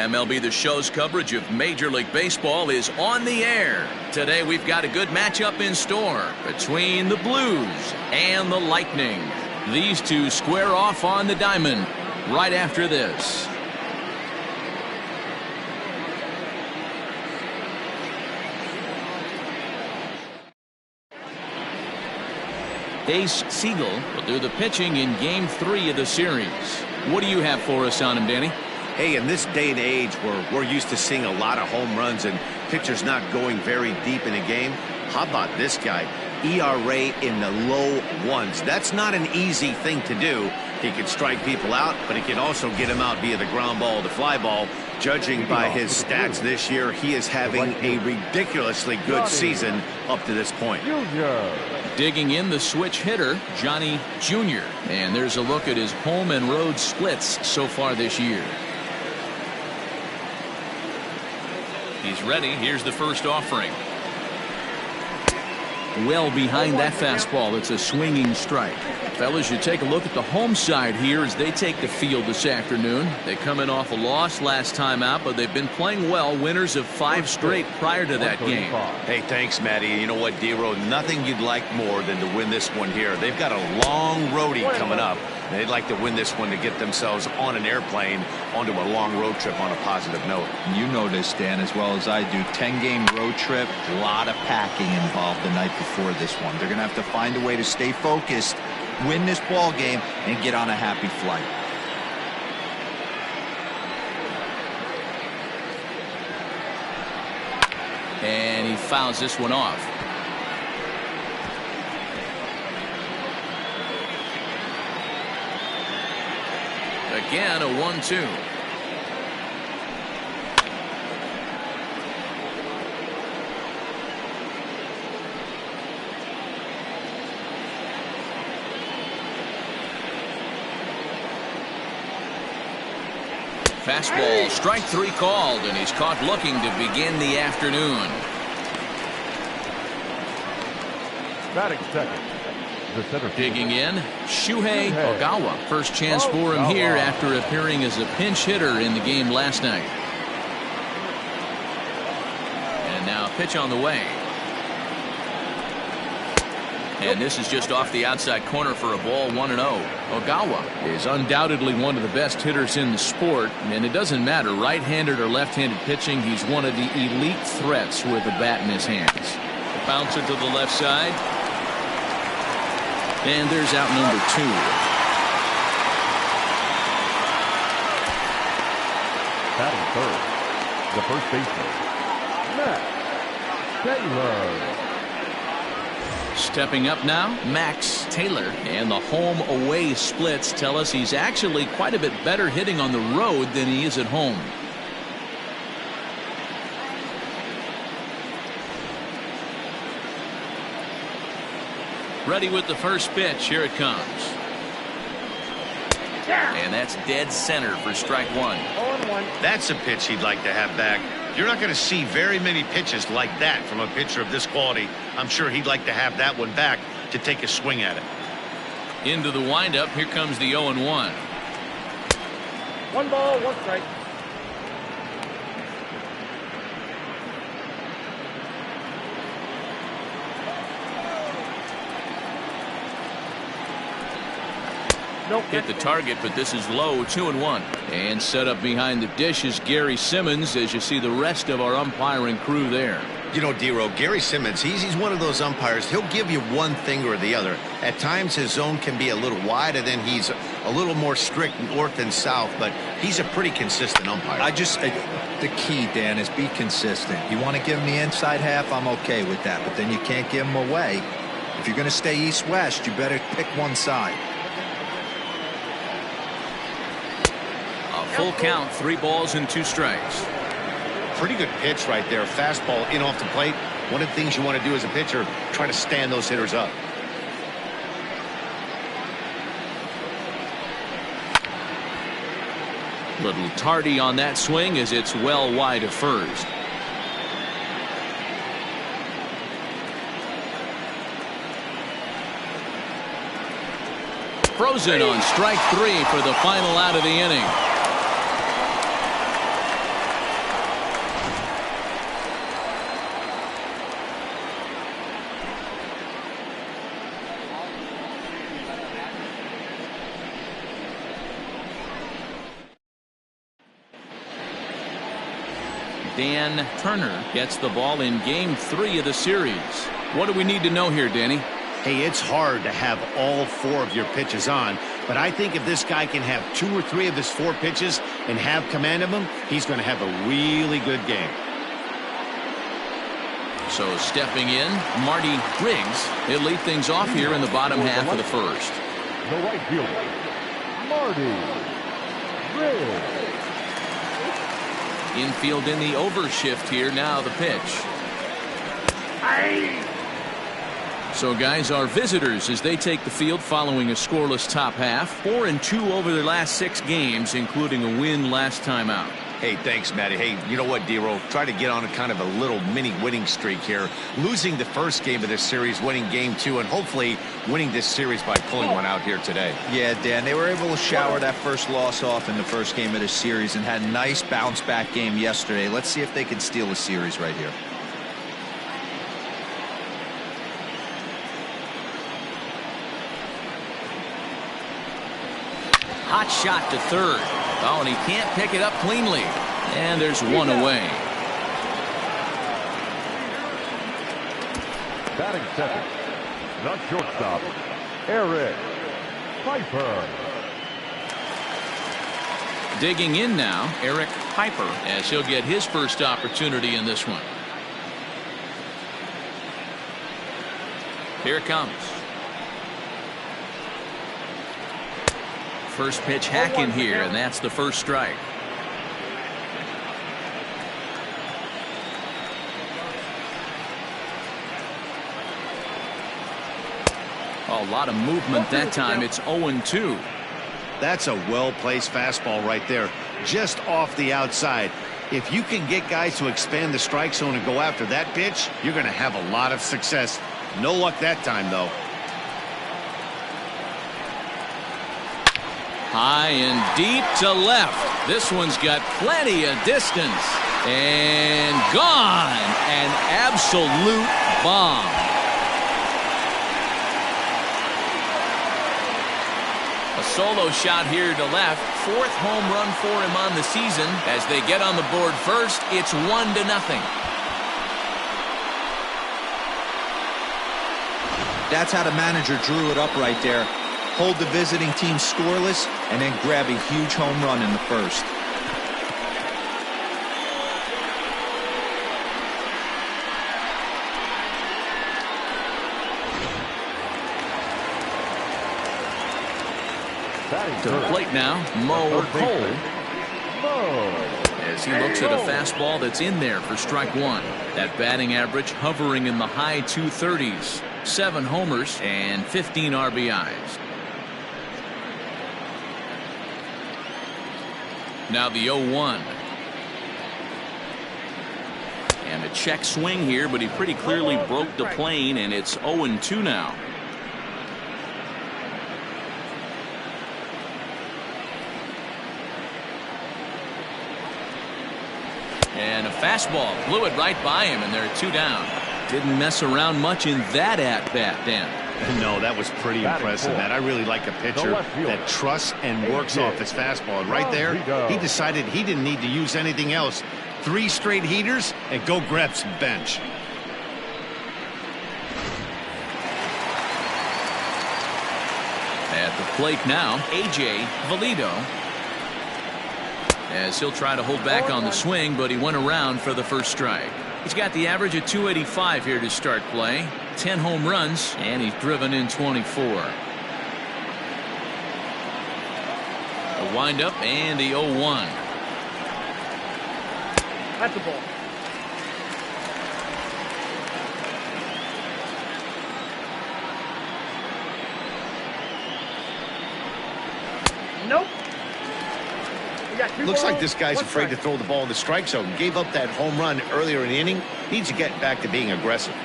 MLB The Show's coverage of Major League Baseball is on the air. Today we've got a good matchup in store between the Blues and the Lightning. These two square off on the diamond right after this. Ace Siegel will do the pitching in Game 3 of the series. What do you have for us on him, Danny? Hey, in this day and age where we're used to seeing a lot of home runs and pitchers not going very deep in a game, how about this guy? ERA in the low ones. That's not an easy thing to do. He can strike people out, but he can also get them out via the ground ball, the fly ball. Judging by his stats this year, he is having a ridiculously good season up to this point. Digging in the switch hitter, Johnny Jr. And there's a look at his home and road splits so far this year. He's ready. Here's the first offering. Well behind that fastball. It's a swinging strike. Fellas, you take a look at the home side here as they take the field this afternoon. They come in off a loss last time out, but they've been playing well. Winners of 5 straight prior to that game. Hey, thanks, Matty. You know what, D-Row? Nothing you'd like more than to win this one here. They've got a long roadie coming up. They'd like to win this one to get themselves on an airplane onto a long road trip on a positive note. You know this, Dan, as well as I do. 10-game road trip, a lot of packing involved the night before this one. They're going to have to find a way to stay focused, win this ball game, and get on a happy flight. And he fouls this one off. Again, a 1-2. Fastball, strike 3 called, and he's caught looking to begin the afternoon. Batting second. Digging in, Shuhei Ogawa. First chance for him here after appearing as a pinch hitter in the game last night. And now a pitch on the way. And this is just off the outside corner for a ball, 1-0. Ogawa is undoubtedly one of the best hitters in the sport, and it doesn't matter right-handed or left-handed pitching. He's one of the elite threats with a bat in his hands. The bouncer to the left side. And there's out number 2. Batting third, the first baseman, Max Taylor. Stepping up now, Max Taylor. And the home-away splits tell us he's actually quite a bit better hitting on the road than he is at home. Ready with the first pitch. Here it comes. And that's dead center for strike 1. That's a pitch he'd like to have back. You're not going to see very many pitches like that from a pitcher of this quality. I'm sure he'd like to have that one back to take a swing at it. Into the windup. Here comes the 0-1. 1 ball, 1 strike. Hit the target, but this is low, 2-1. And set up behind the dish is Gary Simmons as you see the rest of our umpiring crew there. You know, D-Row, Gary Simmons, he's one of those umpires. He'll give you one thing or the other. At times his zone can be a little wide, and then he's a little more strict north and south, but he's a pretty consistent umpire. The key, Dan, is be consistent. You want to give him the inside half, I'm okay with that, but then you can't give him away. If you're going to stay east-west, you better pick one side. Full count, 3 balls and 2 strikes. Pretty good pitch right there. Fastball in off the plate. One of the things you want to do as a pitcher, try to stand those hitters up. Little tardy on that swing as it's well wide of first. Frozen on strike 3 for the final out of the inning. Dan Turner gets the ball in Game 3 of the series. What do we need to know here, Danny? Hey, it's hard to have all 4 of your pitches on, but I think if this guy can have 2 or 3 of his 4 pitches and have command of them, he's going to have a really good game. So stepping in, Marty Griggs. He'll lead things off here in the bottom half of the first. The right fielder, Marty Griggs. Infield in the overshift here. Now the pitch. So guys, our visitors as they take the field following a scoreless top half. 4-2 over their last 6 games, including a win last time out. Hey, thanks, Matty. Hey, you know what, D-Roll? Try to get on a kind of a little mini winning streak here. Losing the first game of this series, winning Game 2, and hopefully winning this series by pulling one out here today. Yeah, Dan, they were able to shower that first loss off in the first game of this series and had a nice bounce-back game yesterday. Let's see if they can steal a series right here. Hot shot to third. Oh, and he can't pick it up cleanly. And there's one away. Batting second, the shortstop, Eric Piper. Digging in now, Eric Piper, as he'll get his first opportunity in this one. Here it comes. First pitch hacking here, and that's the first strike. A lot of movement that time. It's 0-2. That's a well-placed fastball right there, just off the outside. If you can get guys to expand the strike zone and go after that pitch, you're going to have a lot of success. No luck that time, though. High and deep to left. This one's got plenty of distance. And gone. An absolute bomb. A solo shot here to left. 4th home run for him on the season. As they get on the board first, it's 1-0. That's how the manager drew it up right there. Hold the visiting team scoreless and then grab a huge home run in the first. To the plate now, Mo Cole. As he looks at a fastball that's in there for strike 1. That batting average hovering in the high 230s. 7 homers and 15 RBIs. Now the 0-1. And a check swing here, but he pretty clearly broke the plane, and it's 0-2 now. And a fastball blew it right by him, and they're 2 down. Didn't mess around much in that at-bat, Dan. No, that was pretty impressive, Matt. I really like a pitcher that trusts and works off his fastball. And right there, he decided he didn't need to use anything else. 3 straight heaters and go grab some bench. At the plate now, A.J. Valido. As he'll try to hold back on the swing, but he went around for the first strike. He's got the average of 285 here to start play. 10 home runs, and he's driven in 24. The windup and the 0-1. That's the ball. Nope. Looks like this guy's afraid to throw the ball in the strike zone. Gave up that home run earlier in the inning. Needs to get back to being aggressive.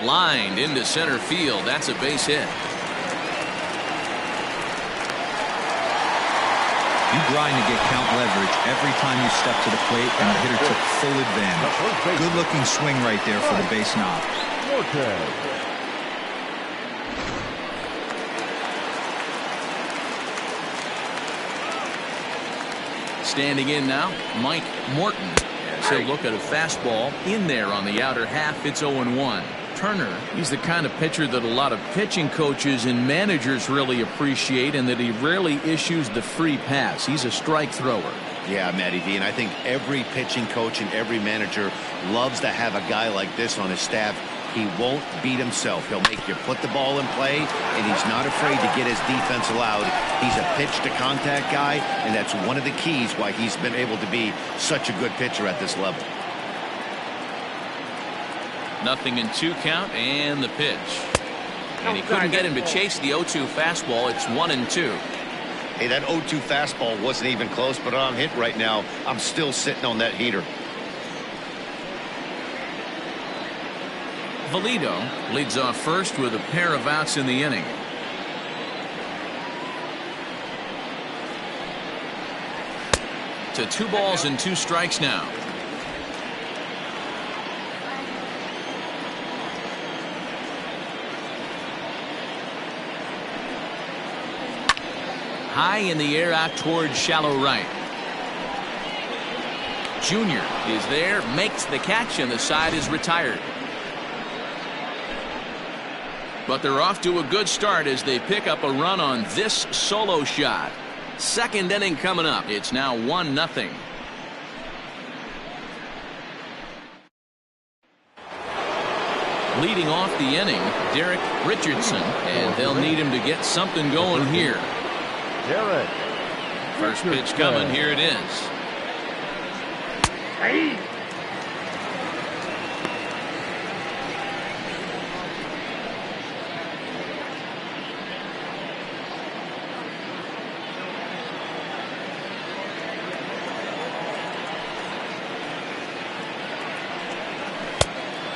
Lined into center field. That's a base hit. You grind to get count leverage every time you step to the plate, and the hitter took full advantage. Good looking swing right there for the base knob. Standing in now, Mike Morton. As he'll look at a fastball in there on the outer half. It's 0-1. Turner, he's the kind of pitcher that a lot of pitching coaches and managers really appreciate, and that he rarely issues the free pass. He's a strike thrower. Yeah, Matty V, and I think every pitching coach and every manager loves to have a guy like this on his staff. He won't beat himself. He'll make you put the ball in play, and he's not afraid to get his defense allowed. He's a pitch-to-contact guy, and that's one of the keys why he's been able to be such a good pitcher at this level. 0-2 count, and the pitch. And he couldn't get him to chase the 0-2 fastball. It's 1-2. Hey, that 0-2 fastball wasn't even close, but I'm hit right now. I'm still sitting on that heater. Valido leads off first with a pair of outs in the inning. To 2 balls and 2 strikes now. High in the air out towards shallow right. Junior is there, makes the catch, and the side is retired. But they're off to a good start as they pick up a run on this solo shot. Second inning coming up. It's now 1-0. Leading off the inning, Derek Richardson, and they'll need him to get something going here. Derek. First pitch coming. Here it is. Hey.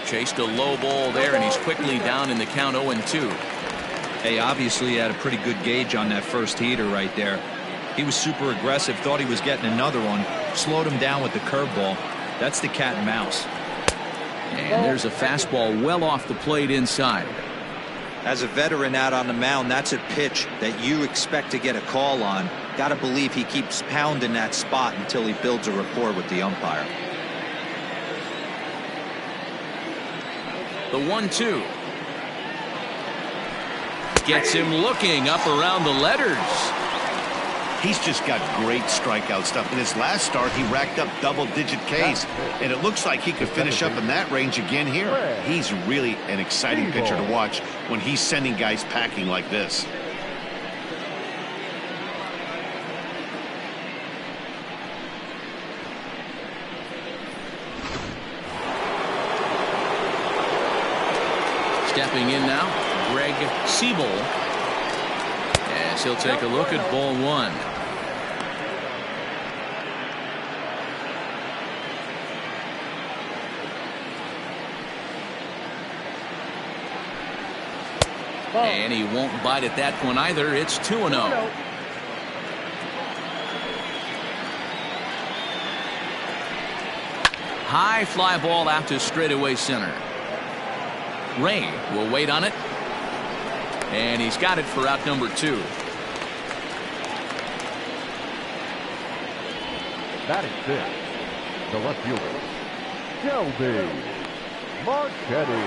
Chased a low ball there, and he's quickly down in the count. 0-2. Hey, obviously he had a pretty good gauge on that first heater right there. He was super aggressive, thought he was getting another one, slowed him down with the curveball. That's the cat and mouse. And there's a fastball well off the plate inside. As a veteran out on the mound, that's a pitch that you expect to get a call on. Got to believe he keeps pounding that spot until he builds a rapport with the umpire. The 1-2. Gets him looking up around the letters. He's just got great strikeout stuff. In his last start, he racked up double-digit Ks, and it looks like he could finish up in that range again here. He's really an exciting pitcher to watch when he's sending guys packing like this. Stepping in now, Greg Siebel, as he'll take a look at ball 1. And he won't bite at that one either. It's 2-0. High fly ball out to straightaway center. Ray will wait on it, and he's got it for out number 2. Batting 6, the left fielder, Shelby Marchetti.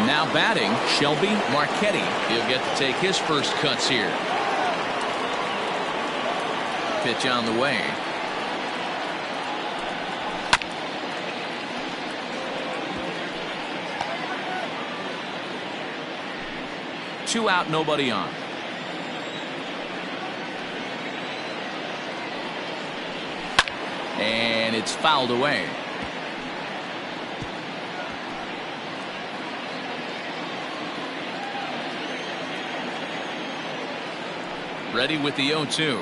Now batting, Shelby Marchetti. He'll get to take his first cuts here. Pitch on the way. Two out, nobody on. And it's fouled away. Ready with the 0-2.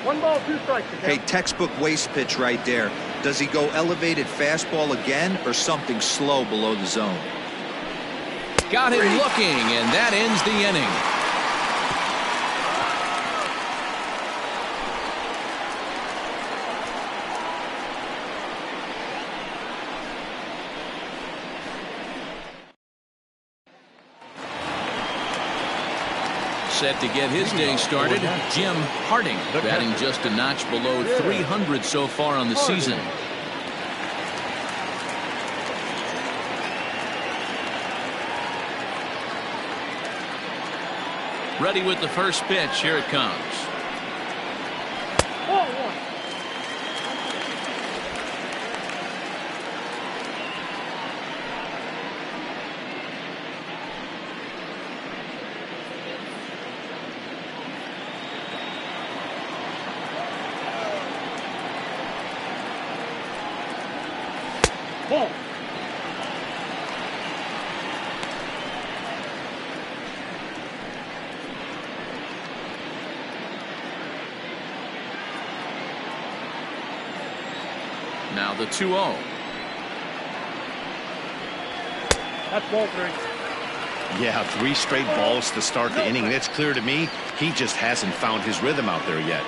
1 ball, 2 strikes. Hey, textbook waste pitch right there. Does he go elevated fastball again or something slow below the zone? Got him looking, and that ends the inning. set to get his day started. Jim Harding batting just a notch below 300 so far on the season. Ready with the first pitch. Here it comes. Ball. Now the 2-0. That's ball 3. Yeah, 3 straight balls to start the inning. And it's clear to me he just hasn't found his rhythm out there yet.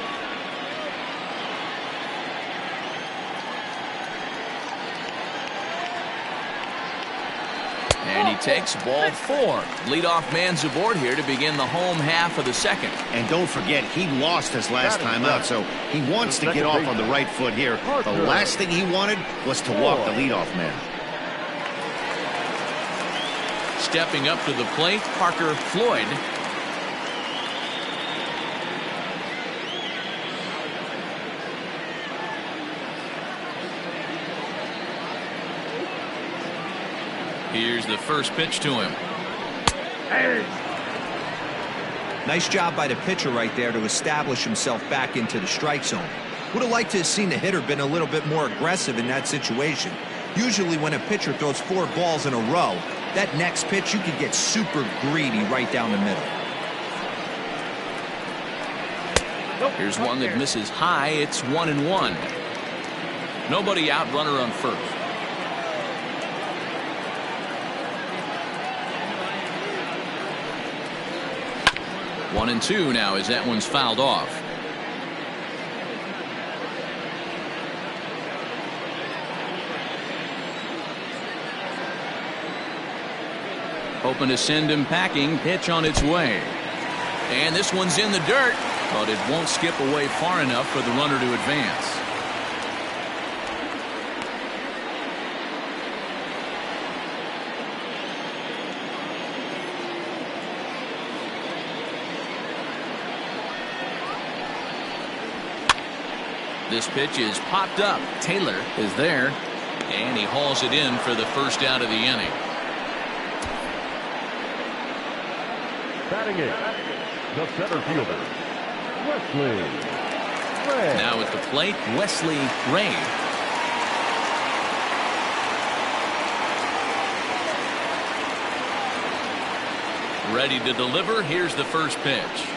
And he takes ball 4. Leadoff man's aboard here to begin the home half of the second. And don't forget, he lost his last time out, so he wants to get off on the right foot here. The last thing he wanted was to walk the leadoff man. Stepping up to the plate, Parker Floyd. Here's the first pitch to him. Nice job by the pitcher right there to establish himself back into the strike zone. Would have liked to have seen the hitter been a little bit more aggressive in that situation. Usually when a pitcher throws 4 balls in a row, that next pitch you could get super greedy right down the middle. Here's one that misses high. It's 1-1. Nobody out, runner on first. One and 2 now as that one's fouled off. Hoping to send him packing. Pitch on its way. And this one's in the dirt, but it won't skip away far enough for the runner to advance. This pitch is popped up. Taylor is there, and he hauls it in for the first out of the inning. Batting it, the center fielder, Wesley Ray. Now at the plate, Wesley Ray. Ready to deliver. Here's the first pitch.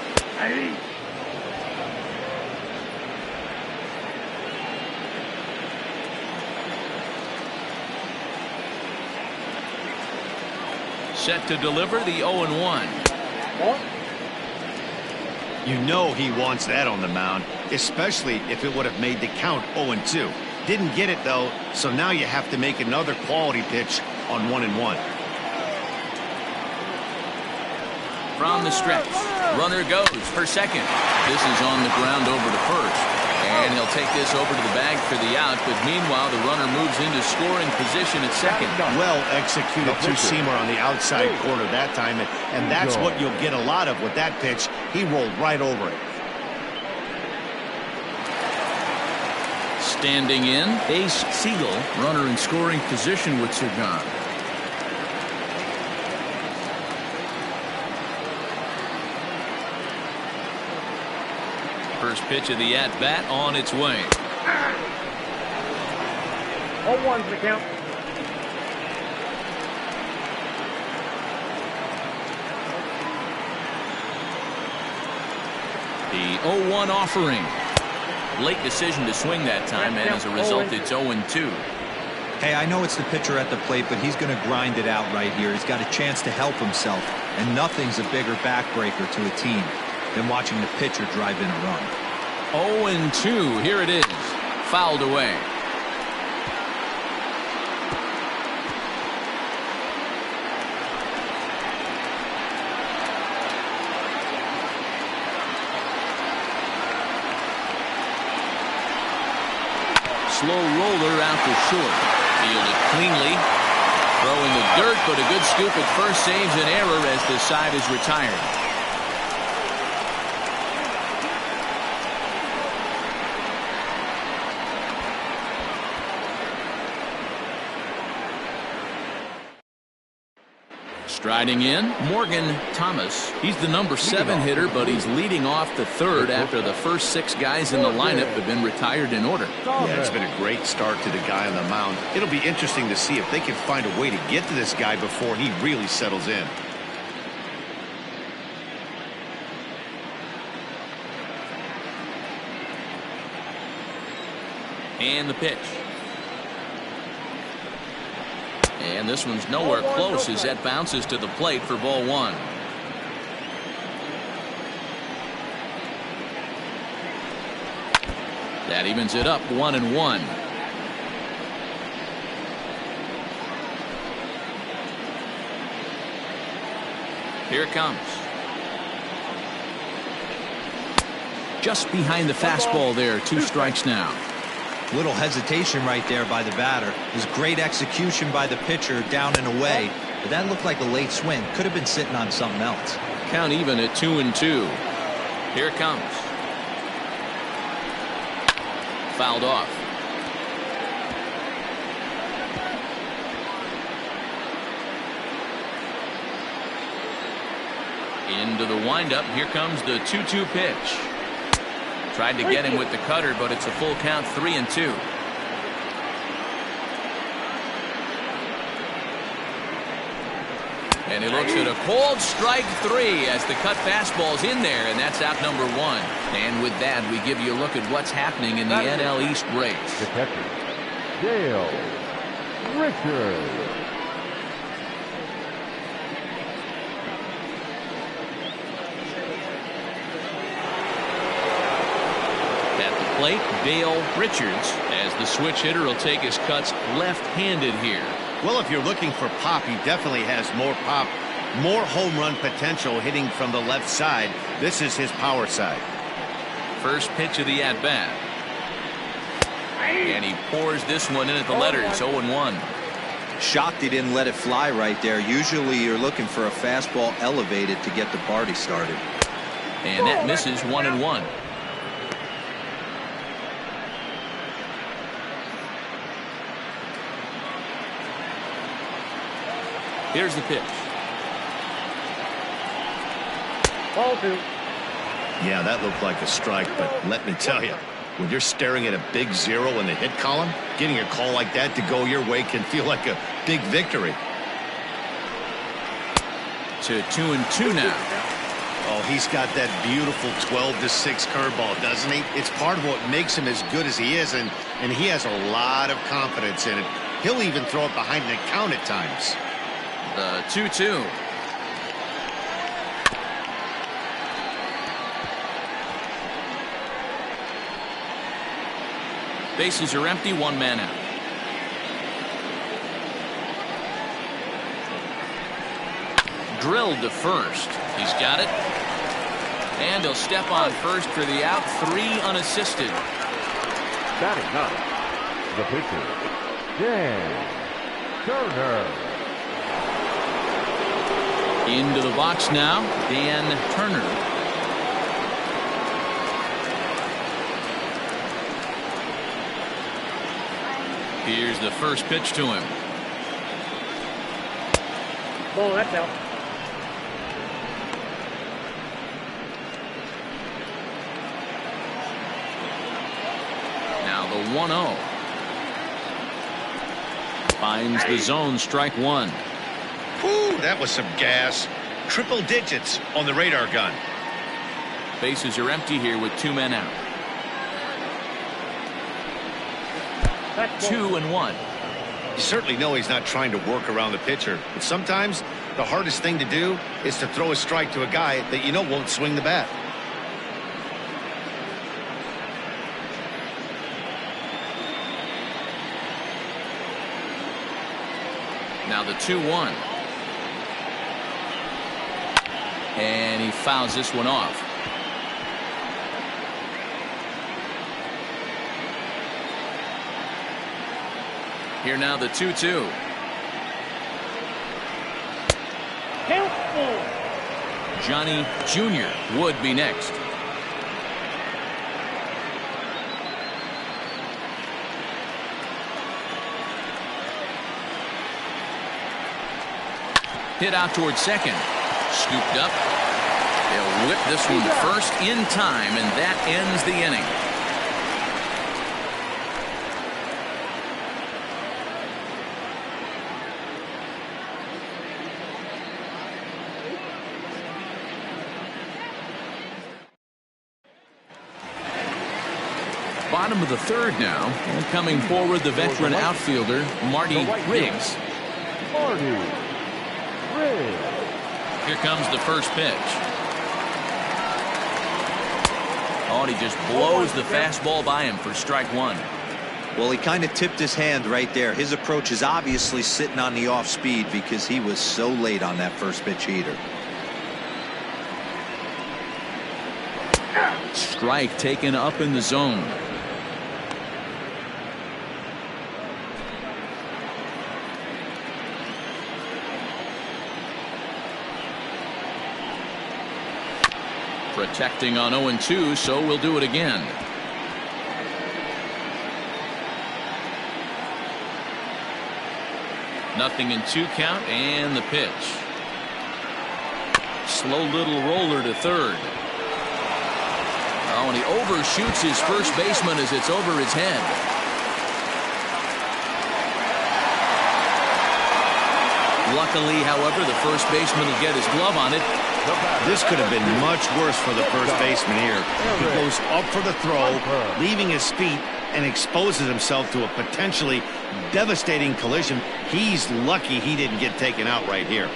Set to deliver the 0-1. You know he wants that on the mound, especially if it would have made the count 0-2. Didn't get it, though, so now you have to make another quality pitch on 1-1. From the stretch, runner goes for second. This is on the ground over to first. And he'll take this over to the bag for the out, but meanwhile the runner moves into scoring position at second. Well executed two-seamer on the outside corner that time, and that's what you'll get a lot of with that pitch. He rolled right over it. Standing in, Ace Siegel, runner in scoring position with Sagan. First pitch of the at-bat on its way. 0-1's the count. The 0-1 offering. Late decision to swing that time, and as a result, it's 0-2. Hey, I know it's the pitcher at the plate, but he's going to grind it out right here. He's got a chance to help himself, and nothing's a bigger backbreaker to a team than watching the pitcher drive in a run. 0-2. Here it is. Fouled away. slow roller out to short. Fielded cleanly. Throw in the dirt, but a good scoop at first saves an error as the side is retired. Striding in, Morgan Thomas. He's the number 7 hitter, but he's leading off the third after the first 6 guys in the lineup have been retired in order. Yeah, it's been a great start to the guy on the mound. It'll be interesting to see if they can find a way to get to this guy before he really settles in. And the pitch. And this one's nowhere close as that bounces to the plate for ball 1. That evens it up 1-1. Here it comes. Just behind the fastball there. 2 strikes now. Little hesitation right there by the batter. It was great execution by the pitcher down and away, but that looked like a late swing. Could have been sitting on something else. Count even at 2-2. Here it comes. Fouled off. Into the windup. Here comes the 2-2 pitch. Tried to get him with the cutter, but it's a full count, 3-2. And he looks at a cold strike 3 as the cut fastball's in there, and that's out number 1. And with that, we give you a look at what's happening in the NL East race. The catcher, Dale Richards. Plate, Dale Richards, as the switch hitter will take his cuts left-handed here. Well, if you're looking for pop, he definitely has more pop, more home run potential hitting from the left side. This is his power side. First pitch of the at-bat. And he pours this one in at the letters, 0-1. Shocked he didn't let it fly right there. Usually you're looking for a fastball elevated to get the party started. And that misses, 1-1. Here's the pitch. Ball 2. Yeah, that looked like a strike, but let me tell you, when you're staring at a big 0 in the hit column, getting a call like that to go your way can feel like a big victory. To 2-2 now. Oh, he's got that beautiful 12-6 curveball, doesn't he? It's part of what makes him as good as he is, and he has a lot of confidence in it. He'll even throw it behind the count at times. The 2-2. Bases are empty, 1 man out. Drilled to first. He's got it. And he'll step on first for the out, 3 unassisted. Batting up, the pitcher, Dan Turner. Into the box now, Dan Turner. Here's the first pitch to him. Ball, that's out. Now the 1-0. Finds the zone, strike 1. Whew, that was some gas. Triple digits on the radar gun. Bases are empty here with 2 men out. 2-1. You certainly know he's not trying to work around the pitcher, but sometimes the hardest thing to do is to throw a strike to a guy that you know won't swing the bat. Now the 2-1. And he fouls this one off. Here now the 2-2. Johnny Jr. would be next. Hit out towards second. Scooped up. They'll whip this one to first in time, and that ends the inning. Bottom of the third now, and coming forward the veteran outfielder Marty Riggs. Here comes the first pitch. Oh, and he just blows the fastball by him for strike one. Well, he kind of tipped his hand right there. His approach is obviously sitting on the off speed because he was so late on that first pitch heater. Strike taken up in the zone. Protecting on 0-2, so we'll do it again. Nothing in 2 count, and the pitch. Slow little roller to third. Oh, and he overshoots his first baseman as it's over his head. Luckily, however, the first baseman will get his glove on it. This could have been much worse for the first baseman here. He goes up for the throw, leaving his feet, and exposes himself to a potentially devastating collision. He's lucky he didn't get taken out right here.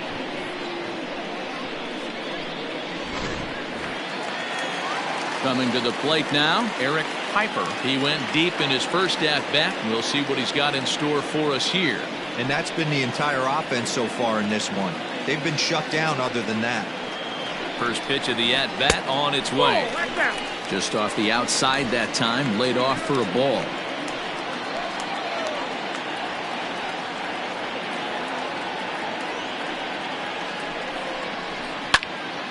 Coming to the plate now, Eric Piper. He went deep in his first at-bat. We'll see what he's got in store for us here. And that's been the entire offense so far in this one. They've been shut down other than that. First pitch of the at-bat on its way. Just off the outside that time, laid off for a ball.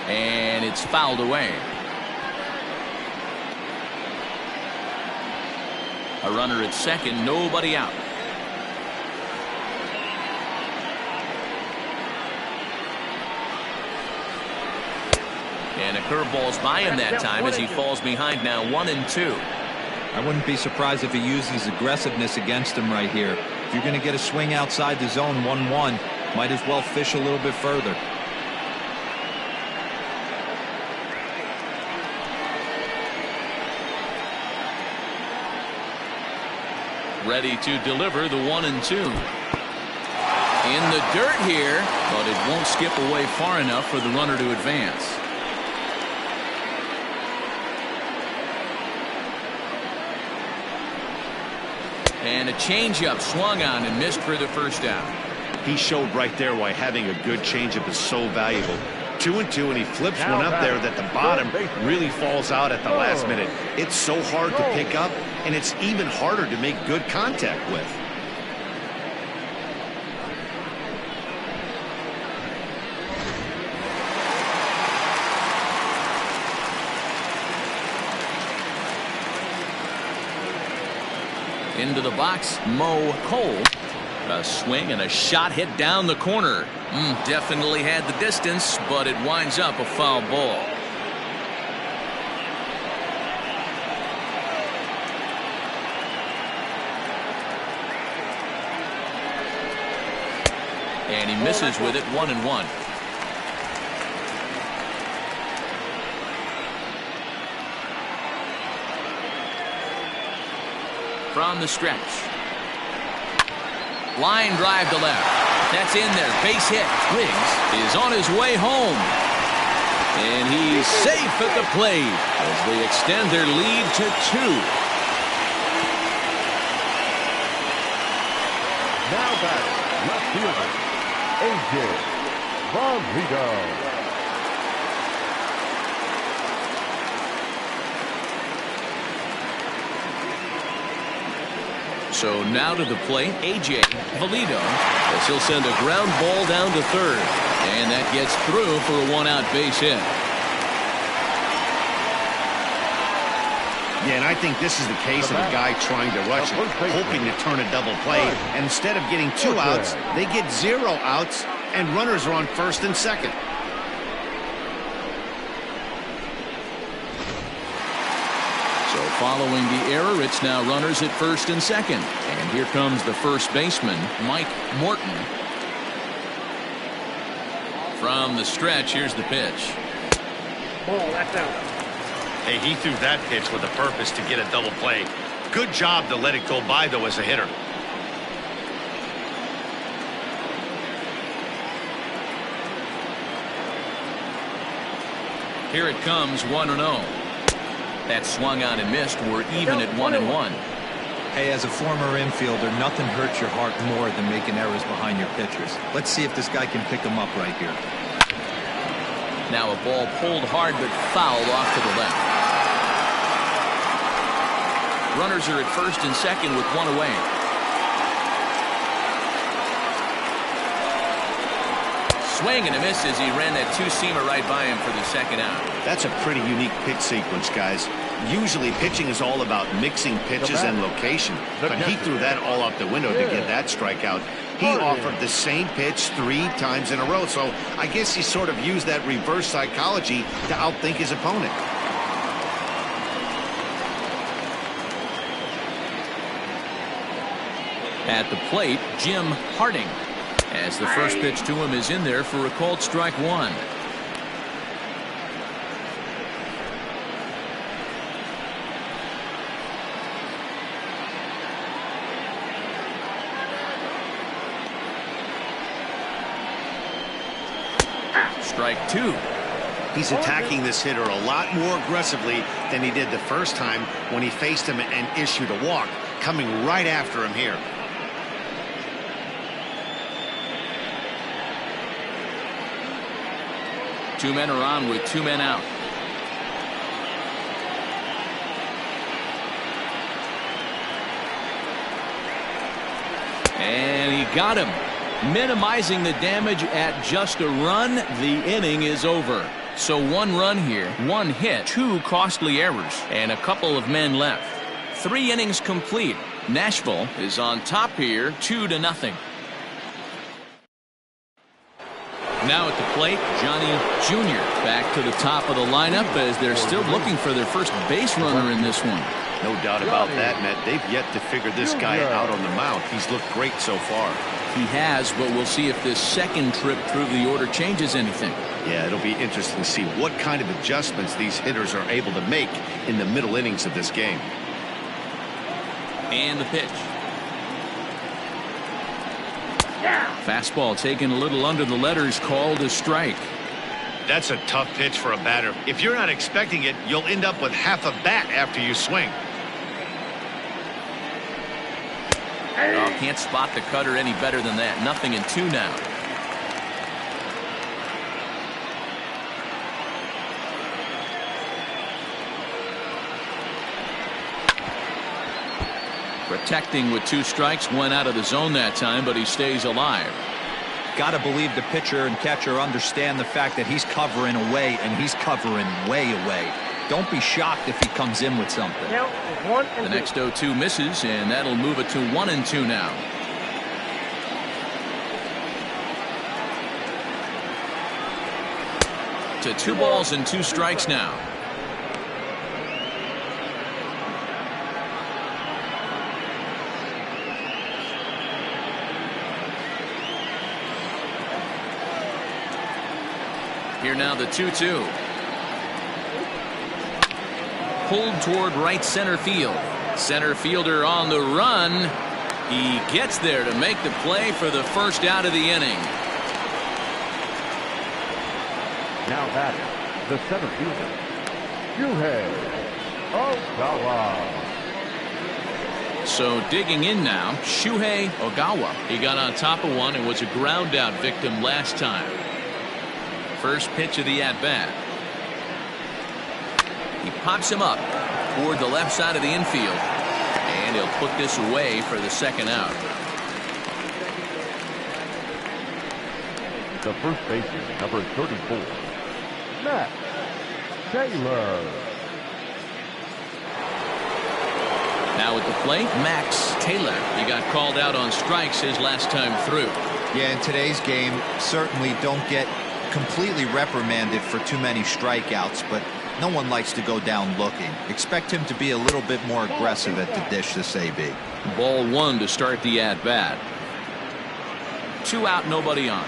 And it's fouled away. A runner at second, nobody out. And a curveball's by him that time as he falls behind now 1-2. I wouldn't be surprised if he uses aggressiveness against him right here. If you're going to get a swing outside the zone 1-1, might as well fish a little bit further. Ready to deliver the 1-2. In the dirt here, but it won't skip away far enough for the runner to advance. And a changeup swung on and missed for the first out. He showed right there why having a good changeup is so valuable. 2-2, and he flips one up there that the bottom really falls out at the last minute. It's so hard to pick up, and it's even harder to make good contact with. Into the box, Mo Cole. A swing and a shot hit down the corner. Definitely had the distance, but it winds up a foul ball. And he misses with it, 1-1. From the stretch. Line drive to left. That's in there. Base hit. Riggs is on his way home. And he's safe at the plate as they extend their lead to 2. Now batting, left fielder, A.J. Bonvito. So now to the plate, A.J. Valido, as he'll send a ground ball down to third. And that gets through for a one-out base hit. Yeah, and I think this is the case of a guy trying to rush it, hoping to turn a double play. And instead of getting 2 outs, they get 0 outs, and runners are on first and second. So following the error, it's now runners at first and second. And here comes the first baseman, Mike Morton. From the stretch, here's the pitch. Ball, that's out. Hey, he threw that pitch with a purpose to get a double play. Good job to let it go by, though, as a hitter. Here it comes, 1-0. That swung out and missed. We're even at 1-1. Hey, as a former infielder, nothing hurts your heart more than making errors behind your pitchers. Let's see if this guy can pick them up right here. Now a ball pulled hard but fouled off to the left. Runners are at first and second with 1 away. Swing and a miss as he ran that two-seamer right by him for the second out. That's a pretty unique pitch sequence, guys. Usually pitching is all about mixing pitches and location, but he threw that all out the window to get that strikeout. He offered the same pitch 3 times in a row, so I guess he sort of used that reverse psychology to outthink his opponent. At the plate, Jim Harding, as the first pitch to him is in there for a called strike 1. Strike 2. He's attacking this hitter a lot more aggressively than he did the first time when he faced him and issued a walk, coming right after him here. Two men are on with 2 men out. And he got him. Minimizing the damage at just a run. The inning is over. So 1 run here, 1 hit, 2 costly errors, and a couple of men left. 3 innings complete. Nashville is on top here, 2-0. Now at the plate, Johnny Jr. back to the top of the lineup as they're still looking for their first base runner in this one. No doubt about that, Matt. They've yet to figure this guy out on the mound. He's looked great so far. He has, but we'll see if this second trip through the order changes anything. Yeah, it'll be interesting to see what kind of adjustments these hitters are able to make in the middle innings of this game. And the pitch. Fastball taken a little under the letters, called a strike. That's a tough pitch for a batter. If you're not expecting it, you'll end up with half a bat after you swing. Oh, can't spot the cutter any better than that. 0-2 now. Protecting with 2 strikes, went out of the zone that time, but he stays alive. Got to believe the pitcher and catcher understand the fact that he's covering away, and he's covering way away. Don't be shocked if he comes in with something. The next 0-2 misses, and that'll move it to 1-2 now. To 2 balls and 2 strikes now. Here now the 2-2. Pulled toward right center field. Center fielder on the run. He gets there to make the play for the first out of the inning. Now batting, the center fielder, Shuhei Ogawa. So digging in now, Shuhei Ogawa. He got on top of one and was a ground out victim last time. First pitch of the at-bat. He pops him up toward the left side of the infield. And he'll put this away for the second out. The first baseman, number 34, Matt Taylor. Now at the plate, Max Taylor. He got called out on strikes his last time through. Yeah, in today's game, certainly don't get completely reprimanded for too many strikeouts, but no one likes to go down looking. Expect him to be a little bit more aggressive at the dish this AB. Ball one to start the at-bat. 2 out, nobody on.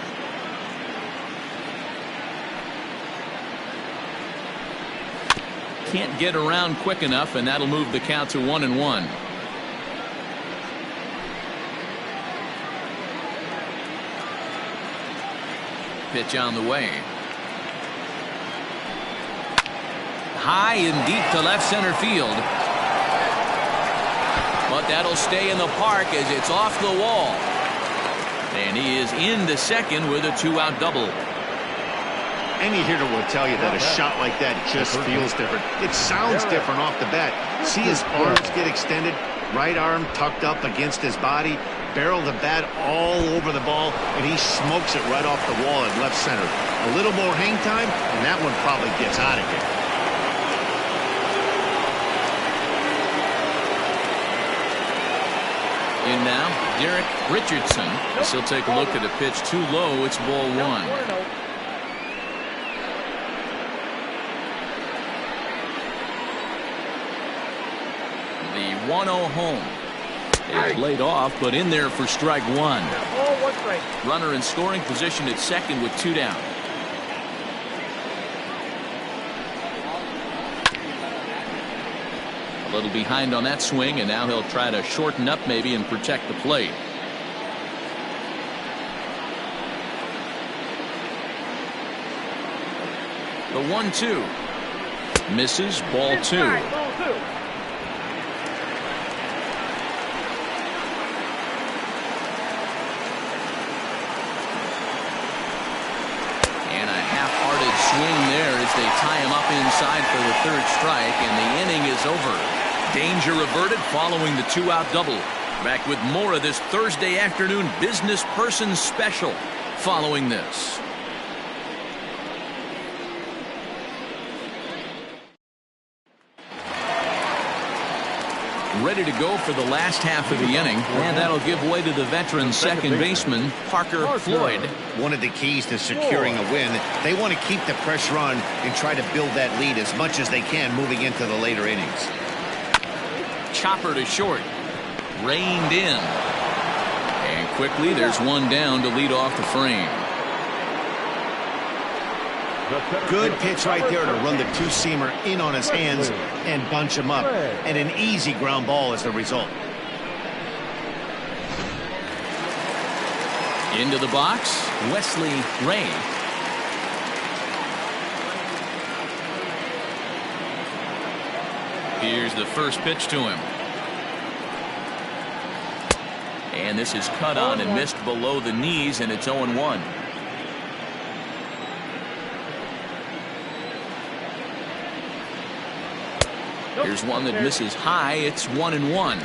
Can't get around quick enough, and that'll move the count to 1-1. Pitch on the way. High and deep to left center field. But that'll stay in the park as it's off the wall. And he is into second with a 2-out double. Any hitter will tell you that a shot like that just feels different. It sounds different off the bat. See his arms get extended, right arm tucked up against his body, barrel the bat all over the ball, and he smokes it right off the wall at left center. A little more hang time, and that one probably gets out of here. In now, Derek Richardson. As he'll take a look at a pitch too low. It's ball one. The 1-0 home. It's laid off, but in there for strike one. Runner in scoring position at second with 2 down. A little behind on that swing, and now he'll try to shorten up maybe and protect the plate. The 1-2 misses, ball two. Swing there as they tie him up inside for the 3rd strike, and the inning is over. Danger averted following the 2-out double. Back with more of this Thursday afternoon business person special following this. Ready to go for the last half of the inning, and that'll give way to the veteran second baseman Parker Floyd. One of the keys to securing a win, they want to keep the pressure on and try to build that lead as much as they can moving into the later innings. Chopper to short, reined in, and quickly there's one down to lead off the frame. Good pitch right there to run the two-seamer in on his hands and bunch him up. And an easy ground ball as the result. Into the box, Wesley Ray. Here's the first pitch to him. And this is cut on and missed below the knees, and it's 0-1. Here's one that misses high. It's 1-1.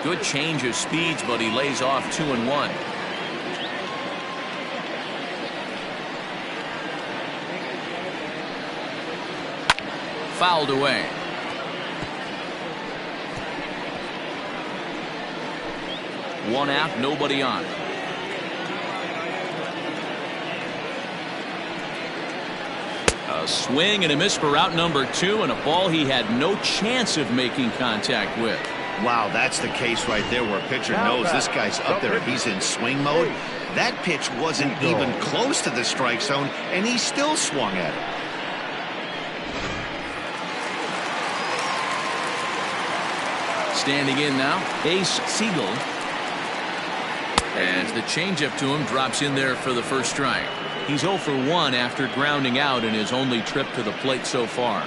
Good change of speeds, but he lays off 2-1. Fouled away. One out, nobody on. A swing and a miss for out number 2, and a ball he had no chance of making contact with. Wow, that's the case right there where a pitcher knows this guy's up there. He's in swing mode. That pitch wasn't even close to the strike zone, and he still swung at it. Standing in now, Ace Siegel. As the changeup to him drops in there for the first strike. He's 0 for 1 after grounding out in his only trip to the plate so far.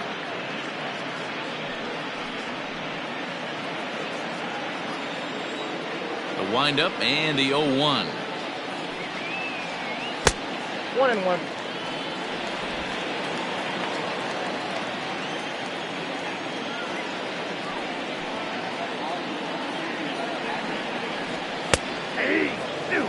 The windup and the 0-1. 1-1. Hey, two.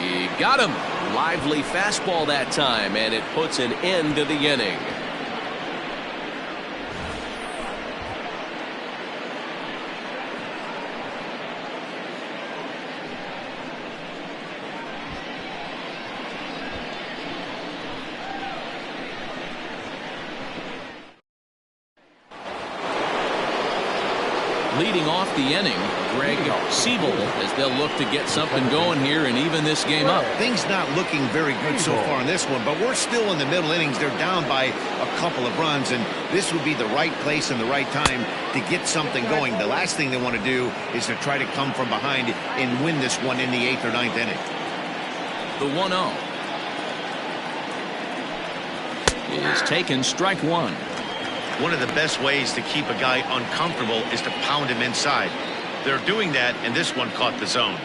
He got him. Lively fastball that time, and it puts an end to the inning. Leading off the inning, Greg Siebel, as they'll look to get something going here and even this game up. Things not looking very good so far in this one, but we're still in the middle innings. They're down by a couple of runs, and this would be the right place and the right time to get something going. The last thing they want to do is to try to come from behind and win this one in the 8th or 9th inning. The 1-0 is taken, strike one. One of the best ways to keep a guy uncomfortable is to pound him inside. They're doing that, and this one caught the zone.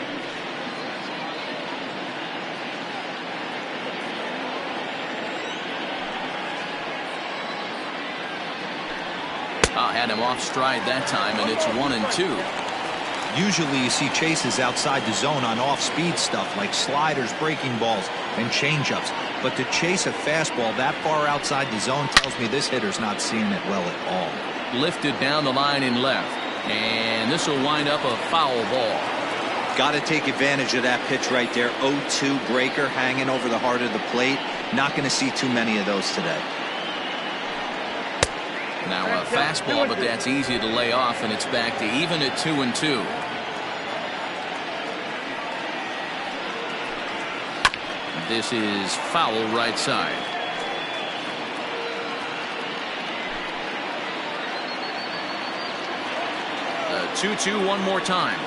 Had him off stride that time, and it's 1-2. Usually you see chases outside the zone on off-speed stuff like sliders, breaking balls, and changeups. But to chase a fastball that far outside the zone tells me this hitter's not seeing it well at all. Lifted down the line in left, and this will wind up a foul ball. Got to take advantage of that pitch right there. 0-2 breaker hanging over the heart of the plate. Not going to see too many of those today. Now a fastball, but that's easy to lay off, and it's back to even at 2-2. This is foul right side. The 2-2 one more time.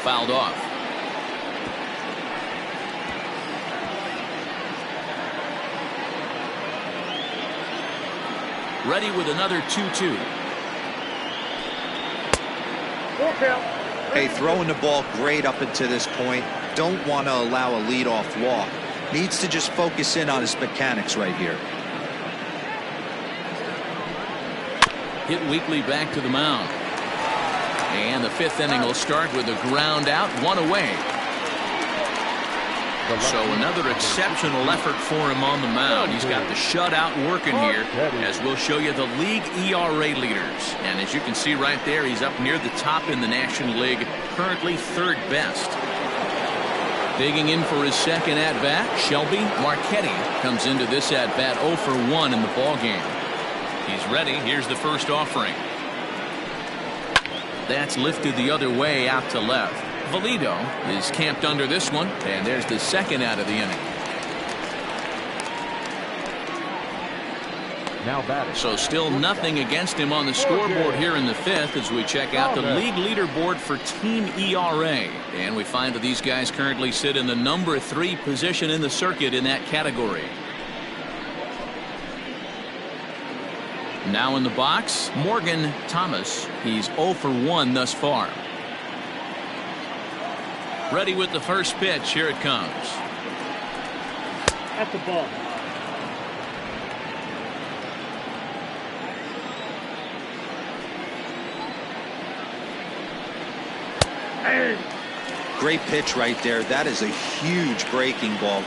Fouled off. Ready with another 2-2. Hey, throwing the ball great up until this point. Don't want to allow a leadoff walk. Needs to just focus in on his mechanics right here. Hit weakly back to the mound. And the 5th inning will start with a ground out, one away. So another exceptional effort for him on the mound. He's got the shutout working here, as we'll show you the league ERA leaders. And as you can see right there, he's up near the top in the National League, currently 3rd best. Digging in for his second at-bat, Shelby Marchetti comes into this at-bat 0 for 1 in the ballgame. He's ready. Here's the first offering. That's lifted the other way out to left. Valido is camped under this one, and there's the second out of the inning. Now batting. So still nothing against him on the scoreboard here in the 5th as we check out the league leaderboard for team ERA. And we find that these guys currently sit in the number 3 position in the circuit in that category. Now in the box, Morgan Thomas. He's 0 for 1 thus far. Ready with the first pitch. Here it comes. At the ball. Great pitch right there. That is a huge breaking ball.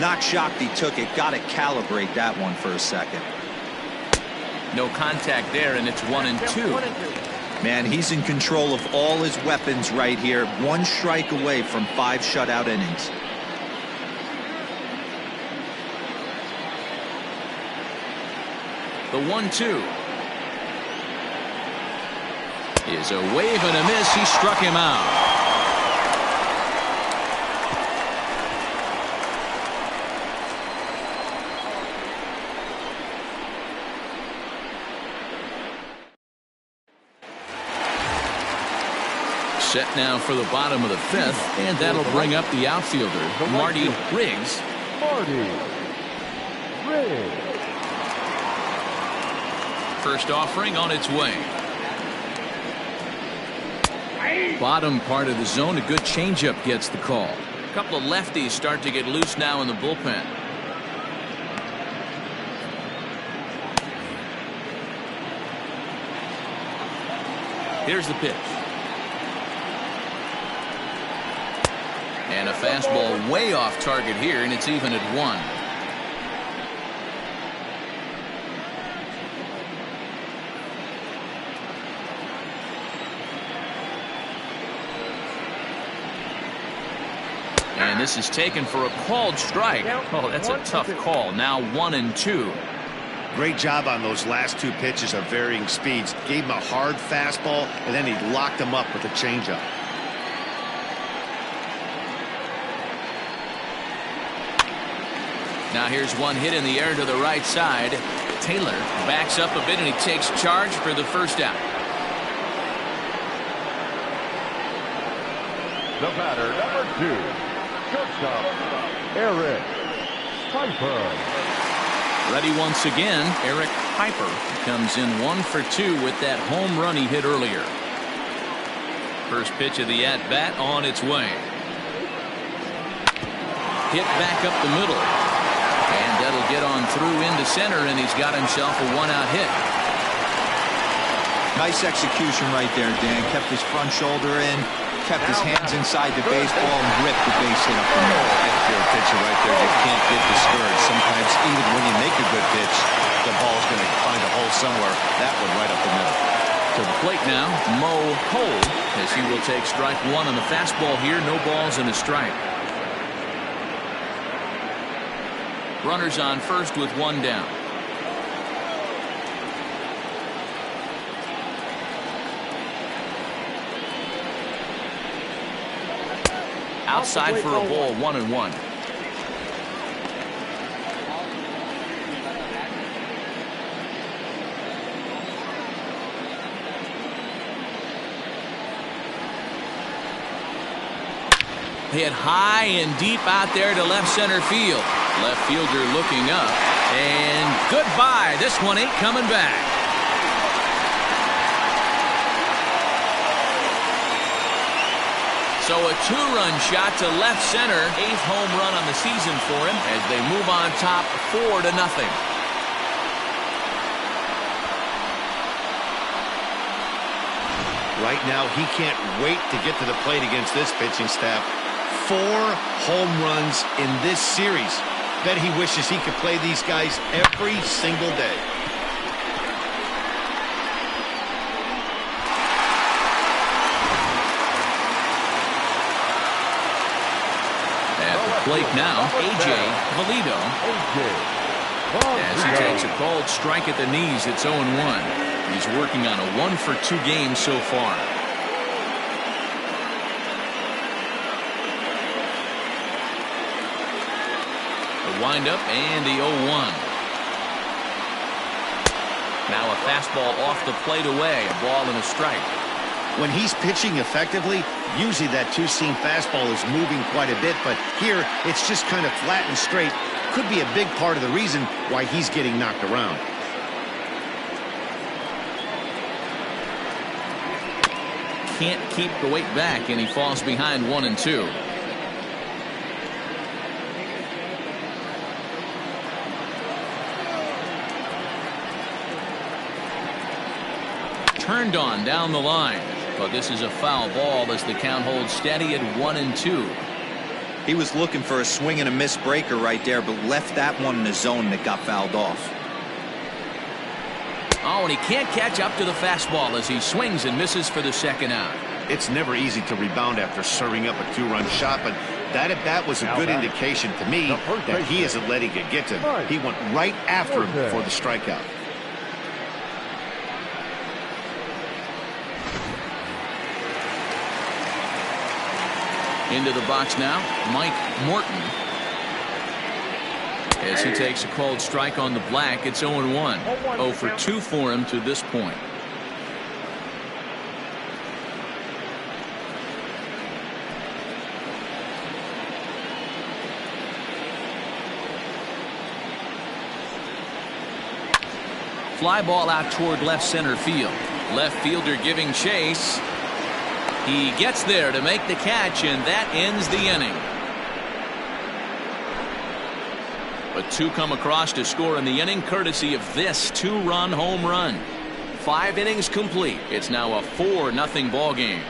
Not shocked he took it. Got to calibrate that one for a second. No contact there, and it's 1-2. Man, he's in control of all his weapons right here. 1 strike away from 5 shutout innings. The 1-2 is a wave and a miss. He struck him out. Set now for the bottom of the fifth, and that'll bring up the outfielder, Marty Riggs. Marty Riggs. First offering on its way. Bottom part of the zone, a good changeup gets the call. A couple of lefties start to get loose now in the bullpen. Here's the pitch. And a fastball way off target here, and it's even at 1. And this is taken for a called strike. Oh, that's a tough call. Now 1-2. Great job on those last two pitches of varying speeds. Gave him a hard fastball, and then he locked him up with a changeup. Now here's one hit in the air to the right side. Taylor backs up a bit, and he takes charge for the first out. The batter, number 2, shortstop, Eric Piper. Ready once again, Eric Piper comes in 1 for 2 with that home run he hit earlier. First pitch of the at-bat on its way. Hit back up the middle. And that'll get on through into center, and he's got himself a 1-out hit. Nice execution right there, Dan. Kept his front shoulder in, kept his hands inside the baseball, and ripped the base hit up the middle. If you're a pitcher right there, you can't get discouraged. Sometimes even when you make a good pitch, the ball's going to find a hole somewhere. That one right up the middle. To the plate now, Mo Cole, as he will take strike 1 on the fastball here. No balls and a strike. Runners on first with 1 down. Outside for a ball, 1-1. Hit high and deep out there to left center field. Left fielder looking up, and goodbye. This one ain't coming back. So a 2-run shot to left center, 8th home run on the season for him as they move on top 4-0. Right now, he can't wait to get to the plate against this pitching staff. 4 home runs in this series. Bet he wishes he could play these guys every single day. At the plate now, A.J. Valido. As he takes a called strike at the knees, it's 0-1. He's working on a 1 for 2 game so far. Windup and the 0-1. Now a fastball off the plate away, a ball and a strike. When he's pitching effectively, usually that two-seam fastball is moving quite a bit, but here it's just kind of flat and straight. Could be a big part of the reason why he's getting knocked around. Can't keep the weight back, and he falls behind 1-2. Turned on down the line, but this is a foul ball as the count holds steady at 1-2. He was looking for a swing and a miss breaker right there, but left that one in the zone that got fouled off. Oh, and he can't catch up to the fastball as he swings and misses for the 2nd out. It's never easy to rebound after serving up a 2-run shot, but that at bat was a good indication to me that he isn't letting it get to him. He went right after him for the strikeout. Into the box now, Mike Morton. As he takes a called strike on the black, it's 0-1. 0 for 2 for him to this point. Fly ball out toward left center field. Left fielder giving chase. He gets there to make the catch, and that ends the inning. But two come across to score in the inning, courtesy of this two-run home run. 5 innings complete. It's now a 4-0 ball game.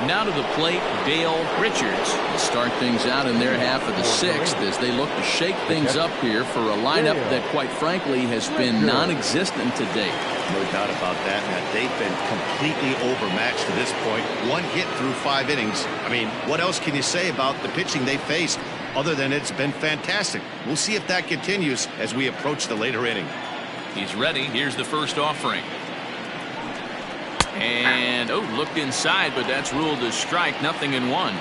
Now to the plate, Dale Richards will start things out in their half of the 6th as they look to shake things up here for a lineup that, quite frankly, has been non-existent to date. No doubt about that, Matt. They've been completely overmatched to this point. 1 hit through 5 innings. I mean, what else can you say about the pitching they faced other than it's been fantastic? We'll see if that continues as we approach the later inning. He's ready. Here's the first offering. And, looked inside, but that's ruled a strike. 0-1.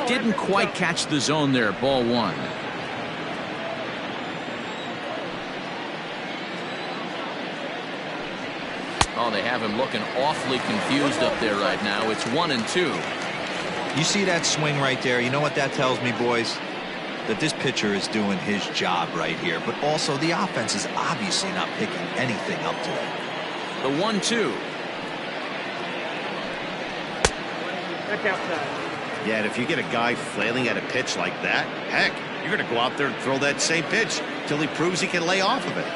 Didn't quite catch the zone there. Ball 1. Oh, they have him looking awfully confused up there right now. It's 1-2. You see that swing right there? You know what that tells me, boys? That this pitcher is doing his job right here, but also the offense is obviously not picking anything up today. The 1-2. Back outside. Yeah, and if you get a guy flailing at a pitch like that, heck, you're going to go out there and throw that same pitch till he proves he can lay off of it.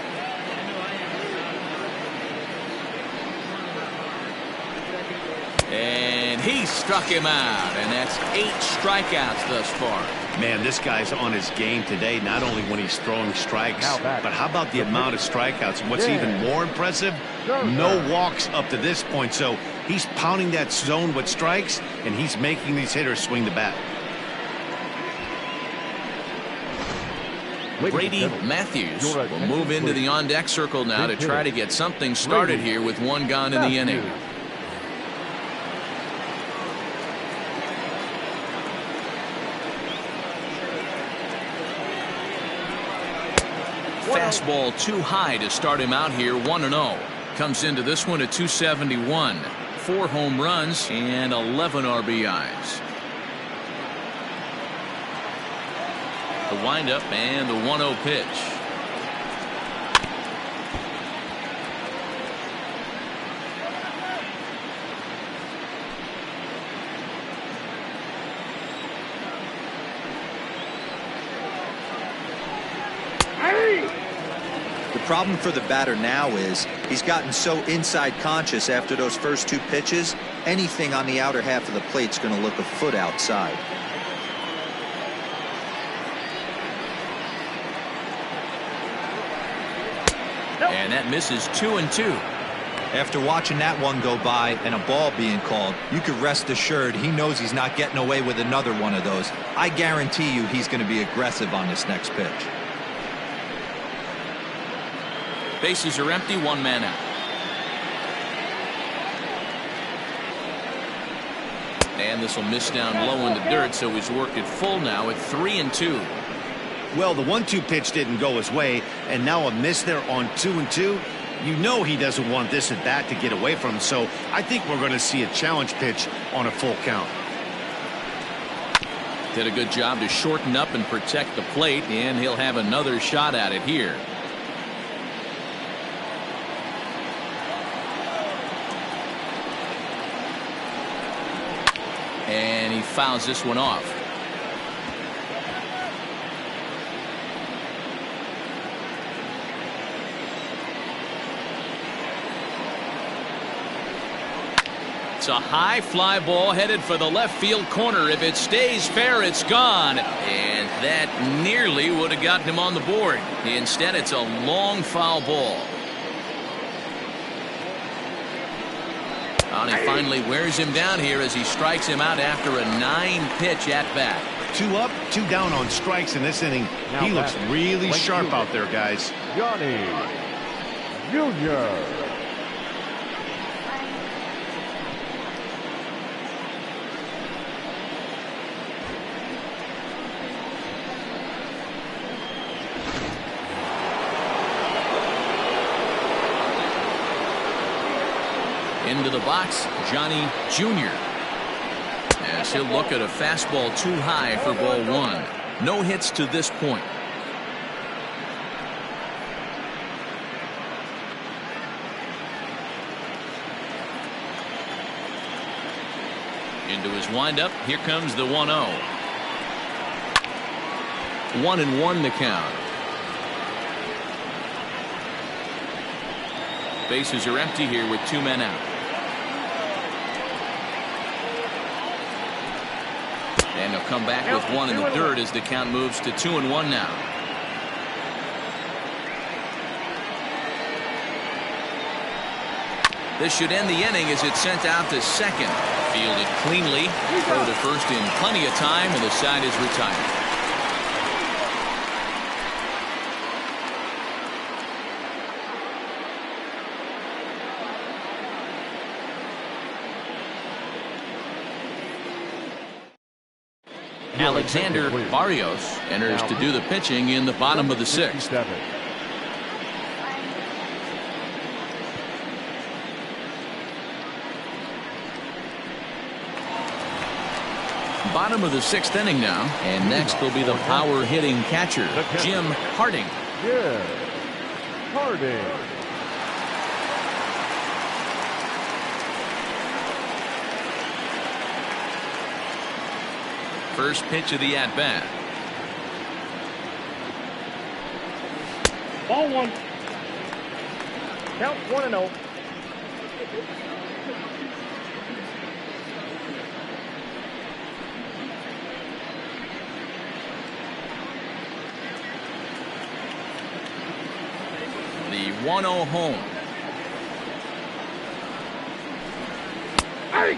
And he struck him out, and that's 8 strikeouts thus far. Man, this guy's on his game today, not only when he's throwing strikes, but how about the amount of strikeouts? And what's even more impressive, no walks up to this point. So he's pounding that zone with strikes, and he's making these hitters swing the bat. Brady Matthews will move into the on-deck circle now to try to get something started here with 1 gone in the inning. Fastball too high to start him out here. 1-0. Comes into this one at 271. 4 home runs and 11 RBIs. The windup and the 1-0 pitch. The problem for the batter now is he's gotten so inside conscious after those first 2 pitches. Anything on the outer half of the plate's going to look a foot outside. And that misses 2-2. After watching that one go by and a ball being called, you could rest assured he knows he's not getting away with another one of those. I guarantee you he's going to be aggressive on this next pitch. Bases are empty, 1 man out. And this will miss down low in the dirt, so he's worked it full now at 3-2. Well, the 1-2 pitch didn't go his way, and now a miss there on 2-2. You know he doesn't want this at bat to get away from him, so I think we're going to see a challenge pitch on a full count. Did a good job to shorten up and protect the plate, and he'll have another shot at it here. And he fouls this one off. It's a high fly ball headed for the left field corner. If it stays fair, it's gone. And that nearly would have gotten him on the board. Instead, it's a long foul ball. And he finally wears him down here as he strikes him out after a 9-pitch at bat. 2 up, 2 down on strikes in this inning. He looks really sharp out there, guys. Johnny Jr. Into the box, Johnny Jr. as he'll look at a fastball too high for ball one. No hits to this point. Into his windup. Here comes the 1-0. 1-1 the count. Bases are empty here with 2 men out. And he'll come back with 1 in the dirt as the count moves to 2-1 now. This should end the inning as it's sent out to second. Fielded cleanly. Throw to first in plenty of time, and the side is retired. Alexander Barrios enters to do the pitching in the bottom of the 6th. Bottom of the 6th inning now, and next will be the power hitting catcher, Jim Harding. Yeah, Harding. First pitch of the at-bat. Ball 1. Count 1-0. The 1-0 home.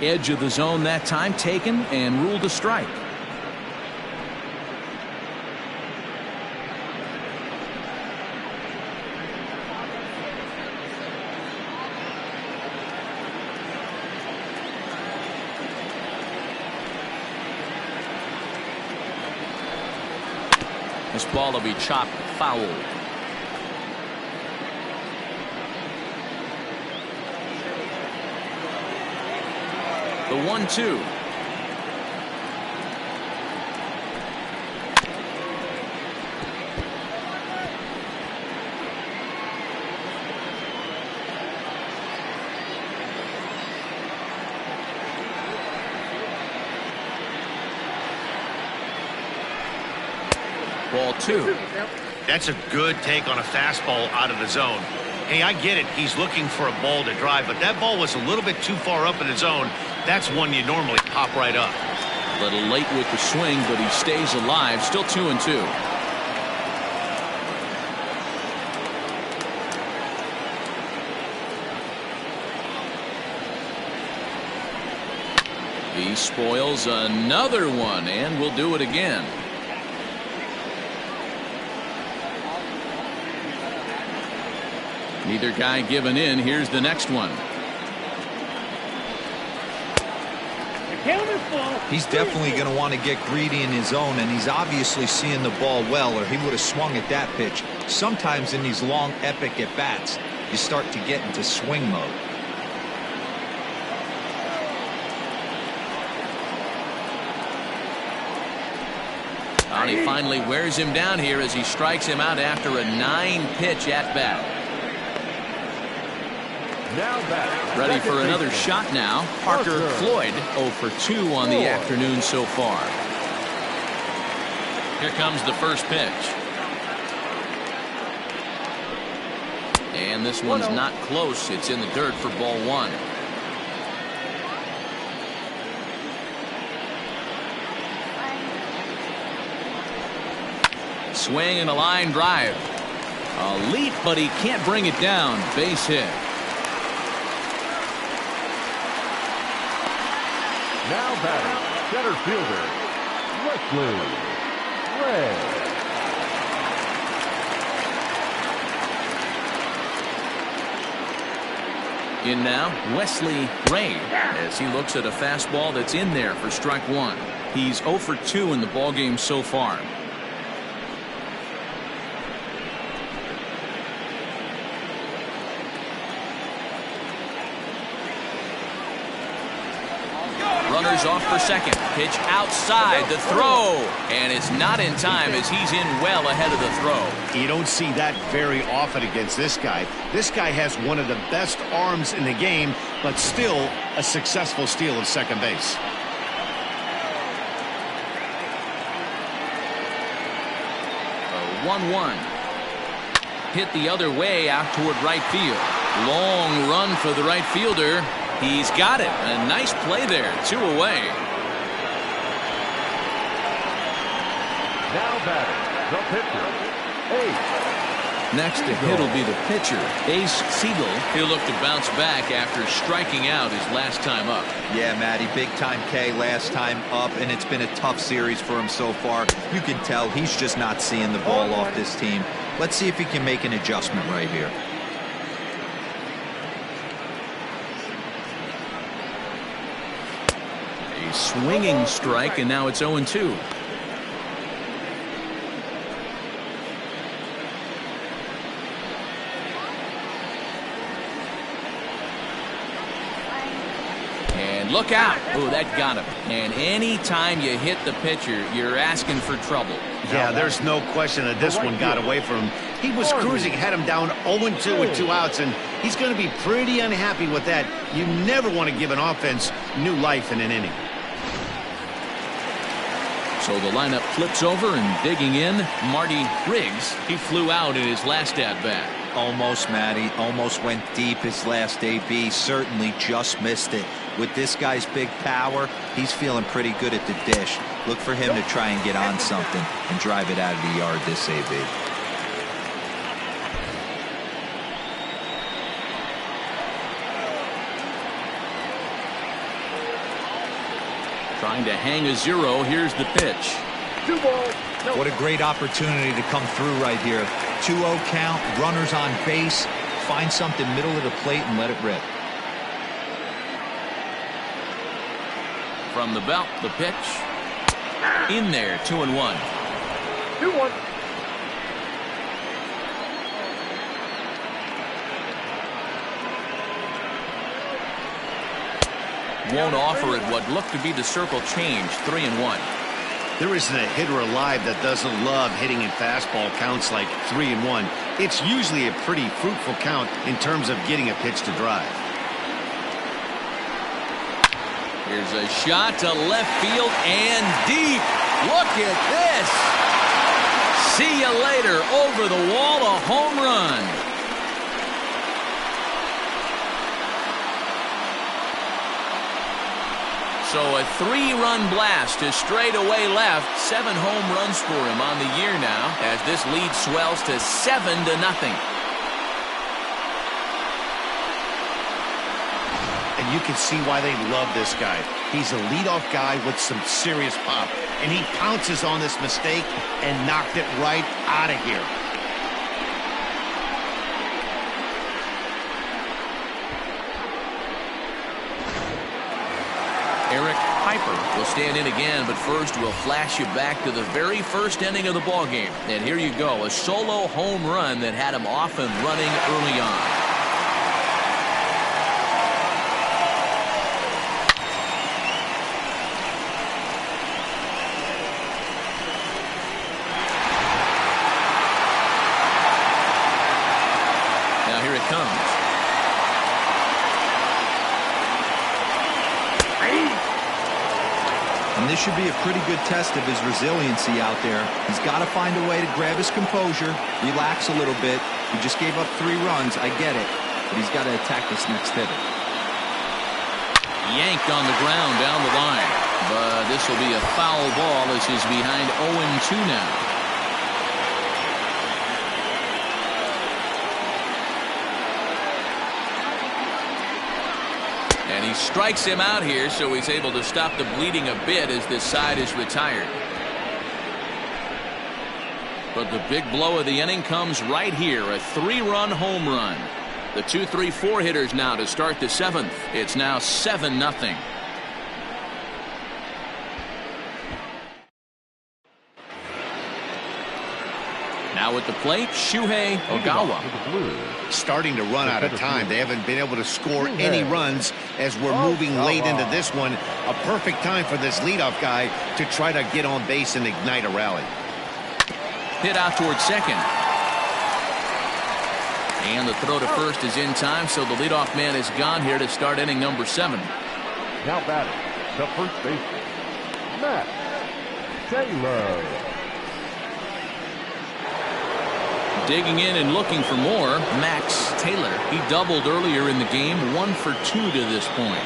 Edge of the zone that time taken and ruled a strike. This ball will be chopped foul. The 1-2. Ball 2. That's a good take on a fastball out of the zone. Hey, I get it. He's looking for a ball to drive, but that ball was a little bit too far up in the zone. That's one you normally pop right up. A little late with the swing, but he stays alive. Still 2-2. He spoils another one, and will do it again. Neither guy giving in. Here's the next one. He's definitely going to want to get greedy in his zone, and he's obviously seeing the ball well, or he would have swung at that pitch. Sometimes in these long, epic at-bats, you start to get into swing mode. And he finally wears him down here as he strikes him out after a 9-pitch at-bat. Ready for another shot now. Parker Floyd 0 for 2 on the afternoon so far. Here comes the first pitch. And this one's not close. It's in the dirt for ball 1. Swing and a line drive. A leap, but he can't bring it down. Base hit. Now batting, center fielder, Wesley Ray. In now, Wesley Ray, as he looks at a fastball that's in there for strike 1. He's 0 for 2 in the ballgame so far. runners off for second. Pitch outside, the throw. And it's not in time as he's in well ahead of the throw. You don't see that very often against this guy. This guy has one of the best arms in the game, but still a successful steal of second base. A 1-1. Hit the other way out toward right field. Long run for the right fielder. He's got it. A nice play there. 2 away. Now batting, the pitcher, Ace. Next to hit will be the pitcher, Ace Siegel. He'll look to bounce back after striking out his last time up. Yeah, Matty, big time K last time up, and it's been a tough series for him so far. You can tell he's just not seeing the ball off this team. Let's see if he can make an adjustment right here. A swinging strike, and now it's 0-2. And look out. Oh, that got him. And any time you hit the pitcher, you're asking for trouble. Yeah, there's no question that this one got away from him. He was cruising, had him down 0-2 with 2 outs, and he's going to be pretty unhappy with that. You never want to give an offense new life in an inning. So the lineup flips over, and digging in, Marty Riggs. He flew out in his last at-bat. Almost, Matty. Almost went deep his last AB. Certainly just missed it. With this guy's big power, he's feeling pretty good at the dish. Look for him to try and get on something and drive it out of the yard this AB. Trying to hang a 0. Here's the pitch. 2 balls. No. What a great opportunity to come through right here. 2-0 count, runners on base. Find something middle of the plate and let it rip. From the belt, the pitch. In there, 2-1. 2-1. Won't offer it what looked to be the circle change. 3-1. There isn't a hitter alive that doesn't love hitting in fastball counts like 3-1. It's usually a pretty fruitful count in terms of getting a pitch to drive. Here's a shot to left field and deep. Look at this. See you later. Over the wall, a home run. So a 3-run blast to straightaway left. 7 home runs for him on the year now as this lead swells to 7-0. And you can see why they love this guy. He's a leadoff guy with some serious pop. And he pounces on this mistake and knocked it right out of here. Eric Piper will stand in again, but first we'll flash you back to the very first inning of the ballgame. And here you go, a solo home run that had him off and running early on. Now here it comes. And this should be a pretty good test of his resiliency out there. He's got to find a way to grab his composure, relax a little bit. He just gave up 3 runs. I get it. But he's got to attack this next hitter. Yanked on the ground down the line. But this will be a foul ball as he's behind 0-2 now. And he strikes him out here, so he's able to stop the bleeding a bit as this side is retired. But the big blow of the inning comes right here, a 3-run home run. The 2-3-4 hitters now to start the 7th. It's now 7-0. Now Now at the plate, Shuhei Ogawa. Starting to run out of time. They haven't been able to score any runs as we're moving late into this one. A perfect time for this leadoff guy to try to get on base and ignite a rally. Hit out towards second. And the throw to first is in time, so the leadoff man is gone here to start inning number 7. Now batting, the first baseman, Matt Taylor. Digging in and looking for more, Max Taylor. He doubled earlier in the game, 1 for 2 to this point.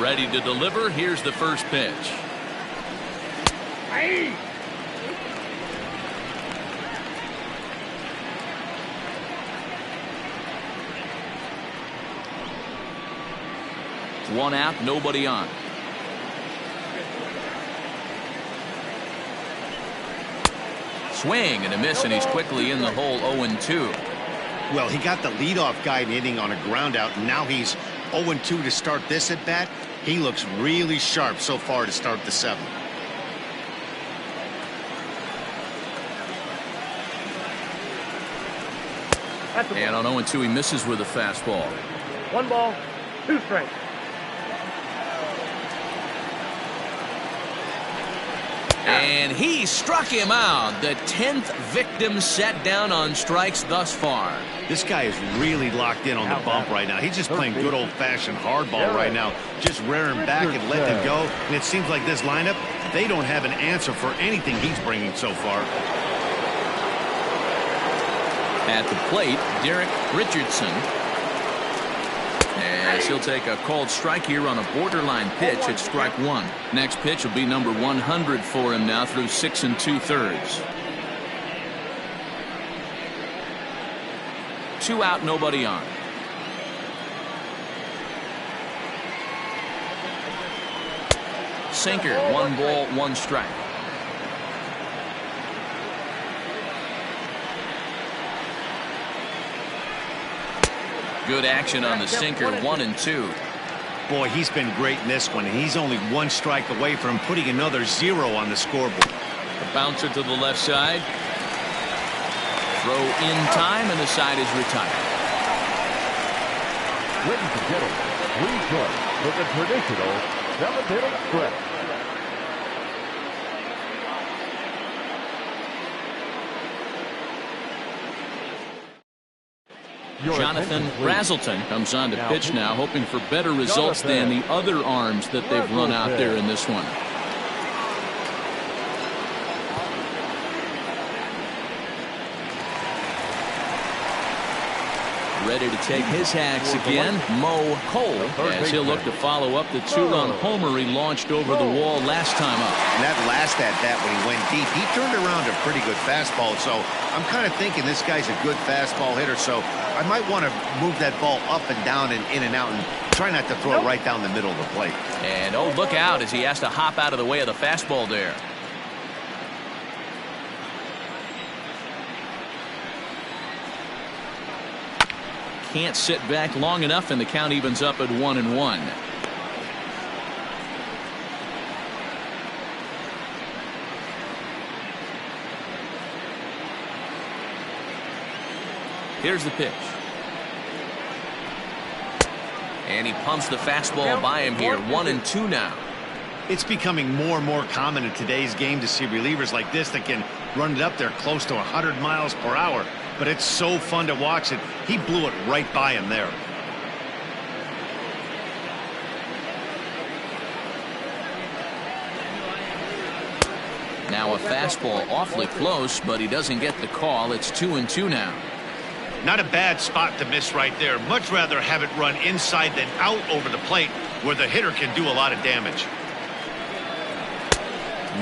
Ready to deliver. Here's the first pitch. Hey! One out, nobody on. Swing and a miss, and he's quickly in the hole, 0-2. Well, he got the leadoff guy hitting on a ground out, and now he's 0-2 to start this at bat. He looks really sharp so far to start the 7th. And on 0-2, he misses with a fastball. 1 ball, 2 strikes. And he struck him out. The 10th victim set down on strikes thus far. This guy is really locked in on the bump right now. He's just playing good old-fashioned hardball right now, just rearing back and letting it go. And it seems like this lineup, they don't have an answer for anything he's bringing so far. At the plate, Derek Richardson. As he'll take a called strike here on a borderline pitch at strike 1. Next pitch will be number 100 for him now through 6 2/3. 2 out, nobody on. Sinker, 1 ball, 1 strike. Good action on the sinker, 1-2. Boy, he's been great in this one, and he's only 1 strike away from putting another 0 on the scoreboard. The bouncer to the left side. Throw in time, and the side is retired. Ladies and gentlemen, please join for the traditional 7th-inning stretch. Jonathan Brazelton comes on to pitch now, hoping for better results than the other arms that they've run out there in this one. Ready to take his hacks again, Mo Cole, as he'll look to follow up the 2-run homer he launched over the wall last time up. And that last at-bat when he went deep, he turned around a pretty good fastball. So I'm kind of thinking this guy's a good fastball hitter. So I might want to move that ball up and down and in and out and try not to throw it right down the middle of the plate. And oh, look out as he has to hop out of the way of the fastball there. Can't sit back long enough, and the count evens up at 1-1. Here's the pitch. And he pumps the fastball by him here. 1-2 now. It's becoming more and more common in today's game to see relievers like this that can run it up there close to 100 miles per hour. But it's so fun to watch it. He blew it right by him there. Now a fastball awfully close, but he doesn't get the call. It's 2-2 now. Not a bad spot to miss right there. Much rather have it run inside than out over the plate where the hitter can do a lot of damage.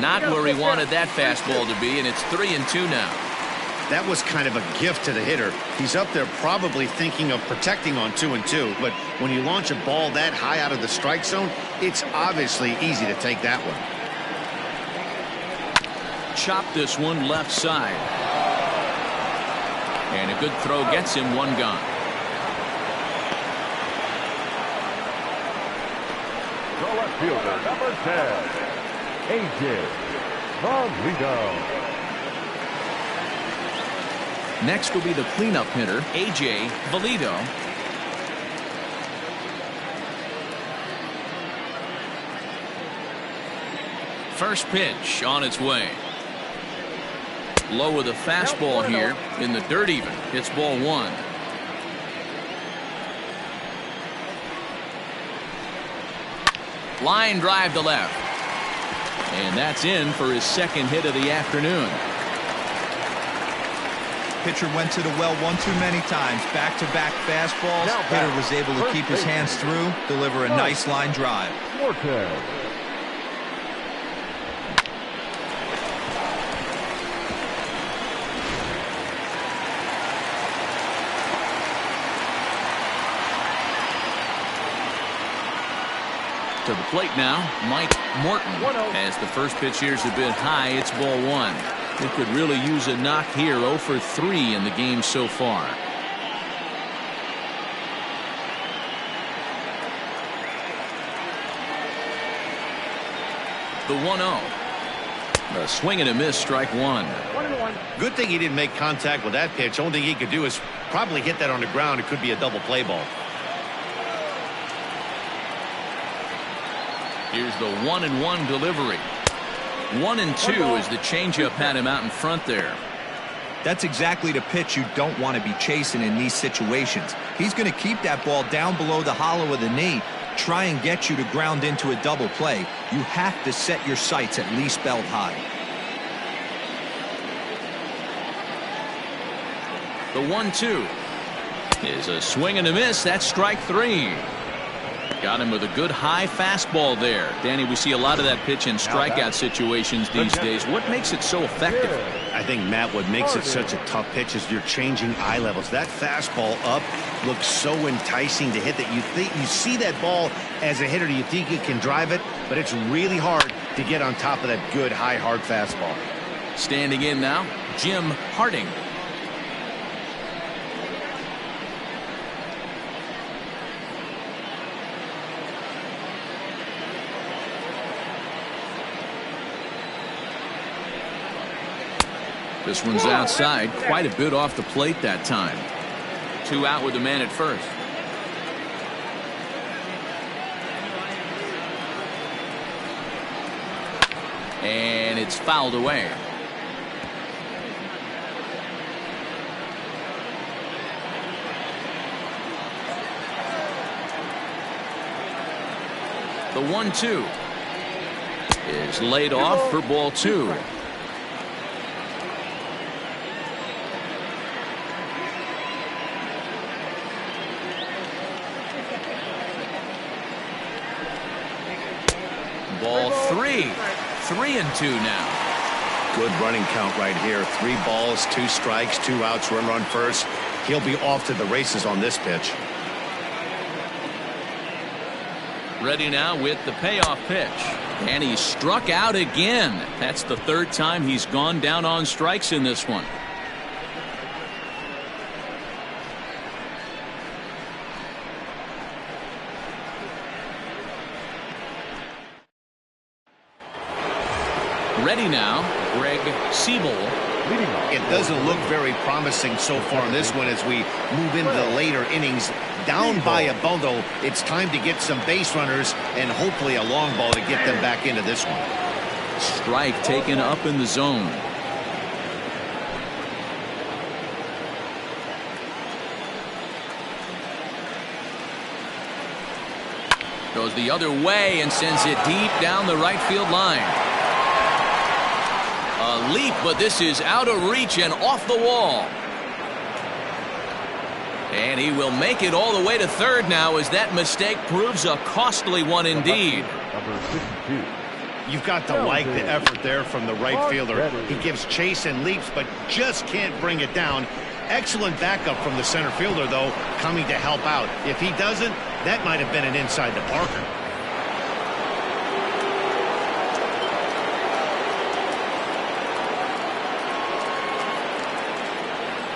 Not where he wanted that fastball to be, and it's 3-2 now. That was kind of a gift to the hitter. He's up there probably thinking of protecting on 2-2, but when you launch a ball that high out of the strike zone, it's obviously easy to take that one. Chop this one left side. And a good throw gets him, 1 gone. The left fielder, number 10, A.J. Romito. Next will be the cleanup hitter, A.J. Valido. First pitch on its way. Low with a fastball here in the dirt even. It's ball one. Line drive to left. And that's in for his second hit of the afternoon. Pitcher went to the well one too many times. Back-to-back fastballs. Hitter was able to keep his hands through, deliver a nice line drive. To the plate now, Mike Morton. As the first pitch here's a bit high, it's ball one. He could really use a knock here. 0 for 3 in the game so far. The 1-0. A swing and a miss, strike one. Good thing he didn't make contact with that pitch. Only thing he could do is probably hit that on the ground. It could be a double play ball. Here's the 1-1 delivery. 1-2 as the changeup had him out in front there. That's exactly the pitch you don't want to be chasing in these situations. He's going to keep that ball down below the hollow of the knee, try and get you to ground into a double play. You have to set your sights at least belt high. The 1-2 is a swing and a miss. That's strike three. Got him with a good high fastball there. Danny, we see a lot of that pitch in strikeout situations these days. What makes it so effective? I think, Matt, what makes it such a tough pitch is you're changing eye levels. That fastball up looks so enticing to hit that you see that ball as a hitter. You think you can drive it, but it's really hard to get on top of that good high hard fastball. Standing in now, Jim Harding. This one's outside, quite a bit off the plate that time. 2 out with the man at first. And it's fouled away. The 1-2 is laid off for ball two. Ball three. 3-2 now. Good running count right here. 3 balls, 2 strikes, 2 outs, run first. He'll be off to the races on this pitch. Ready now with the payoff pitch. And he struck out again. That's the 3rd time he's gone down on strikes in this one. Ready now, Greg Siebel. It doesn't look very promising so far in this one as we move into the later innings. Down by a bundle, it's time to get some base runners and hopefully a long ball to get them back into this one. Strike taken up in the zone. Goes the other way and sends it deep down the right field line. A leap, but this is out of reach and off the wall. And he will make it all the way to third now as that mistake proves a costly one indeed. You've got to like the effort there from the right fielder. He gives chase and leaps, but just can't bring it down. Excellent backup from the center fielder, though, coming to help out. If he doesn't, that might have been an inside the Parker.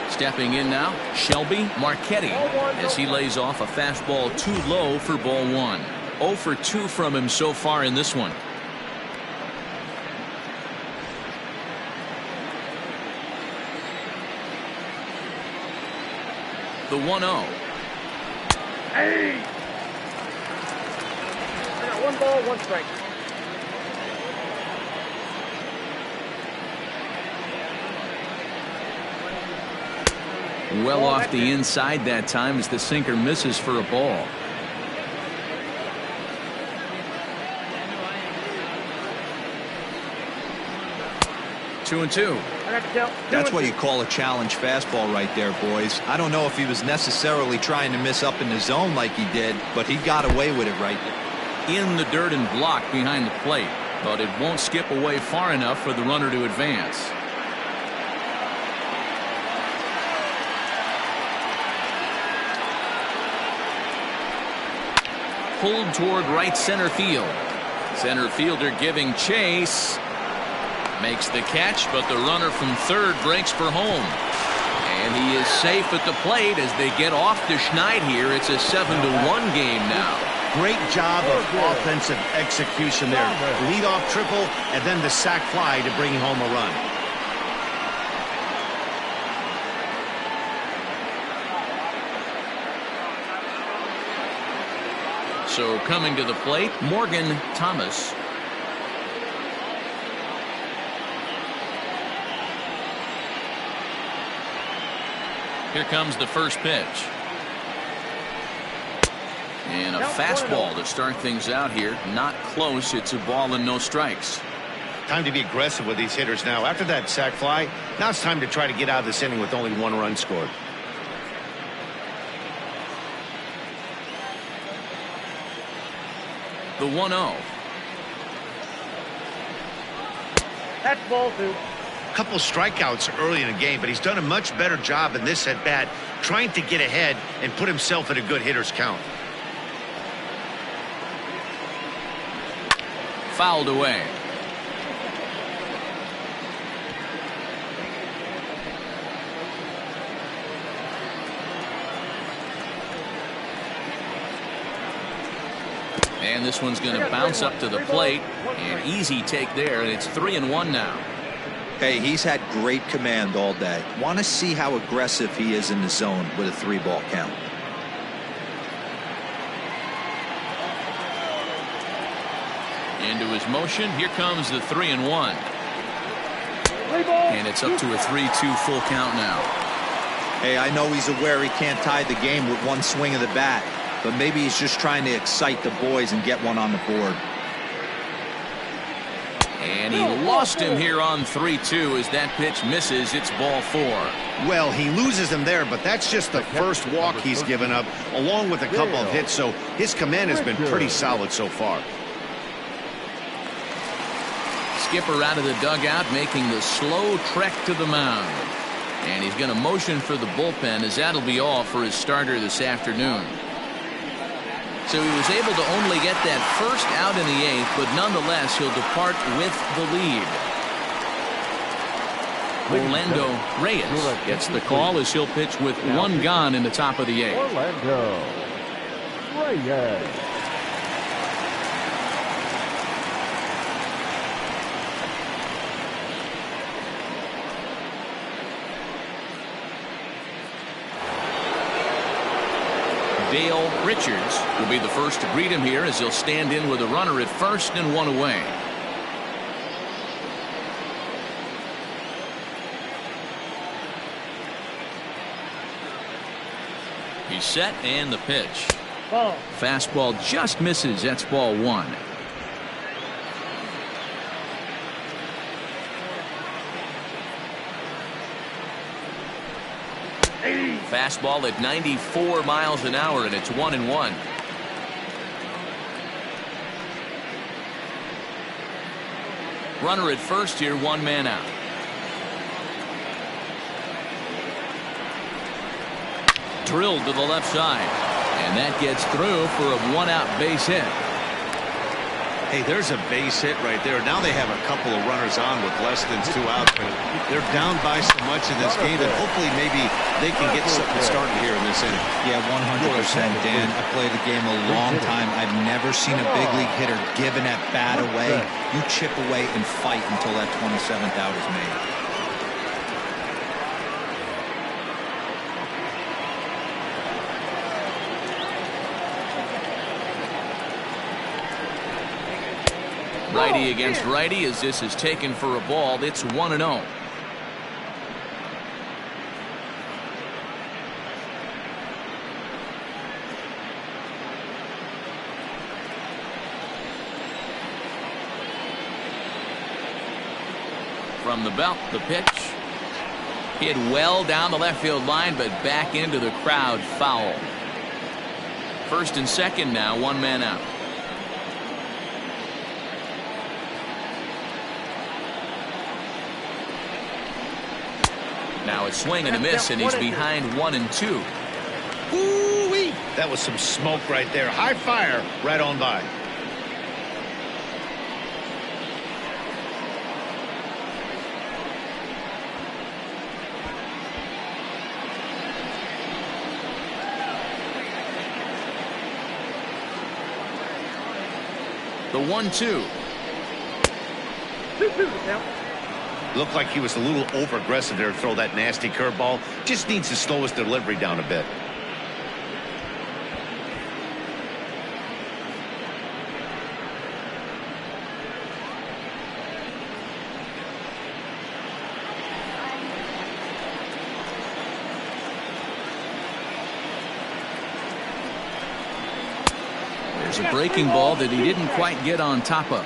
Stepping in now, Shelby Marchetti as he lays off a fastball too low for ball one. 0 for 2 from him so far in this one. The 1-0. Hey! I got 1 ball, 1 strike. Well off the inside that time as the sinker misses for a ball. Two and two. That's what you call a challenge fastball right there, boys. I don't know if he was necessarily trying to miss up in the zone like he did, but he got away with it right there. In the dirt and blocked behind the plate, but it won't skip away far enough for the runner to advance. Pulled toward right center field. Center fielder giving chase. Makes the catch, but the runner from third breaks for home. And he is safe at the plate as they get off to Schneid here. It's a 7-1 game now. Great job of offensive execution there. Leadoff triple and then the sac fly to bring home a run. So coming to the plate, Morgan Thomas. Here comes the first pitch. And a fastball to start things out here. Not close. It's a ball and no strikes. Time to be aggressive with these hitters now. After that sac fly, now it's time to try to get out of this inning with only 1 run scored. The 1-0. That's ball 2. Couple strikeouts early in the game, but he's done a much better job in this at bat trying to get ahead and put himself in a good hitter's count. Fouled away. And this one's going to bounce up to the plate. An easy take there, and it's 3-1 now. Hey, he's had great command all day. Want to see how aggressive he is in the zone with a 3-ball count. Into his motion. Here comes the 3-1. And it's up to a 3-2 full count now. Hey, I know he's aware he can't tie the game with one swing of the bat, but maybe he's just trying to excite the boys and get one on the board. And he lost him here on 3-2 as that pitch misses. It's ball 4. Well, he loses him there, but that's just the first walk he's given up, along with a couple of hits, so his command has been pretty solid so far. Skipper out of the dugout making the slow trek to the mound. And he's going to motion for the bullpen as that'll be all for his starter this afternoon. So he was able to only get that first out in the 8th, but nonetheless he'll depart with the lead. Orlando Reyes gets the call as he'll pitch with 1 gone in the top of the 8th. Orlando Reyes. Dale Richards will be the first to greet him here as he'll stand in with a runner at first and 1 away. He's set and the pitch. Ball. Fastball just misses. That's ball 1. Fastball at 94 miles an hour, and it's 1-1. Runner at first here, 1 man out. Drilled to the left side, and that gets through for a 1-out base hit. Hey, there's a base hit right there. Now they have a couple of runners on with less than 2 outs, but they're down by so much in this game that hopefully maybe they can get something started here in this inning. Yeah, 100%, Dan. I played the game a long time. I've never seen a big league hitter give an at-bat away. You chip away and fight until that 27th out is made. righty against righty as this is taken for a ball. It's 1-0. From the belt, the pitch. Hit well down the left field line, but back into the crowd, foul. First and second now, one man out. Now a swing and a miss, and he's behind 1-2. Ooh-wee. That was some smoke right there. High fire right on by. The 1-2. 2-2 now. Looked like he was a little over-aggressive there to throw that nasty curveball. Just needs to slow his delivery down a bit. There's a breaking ball that he didn't quite get on top of.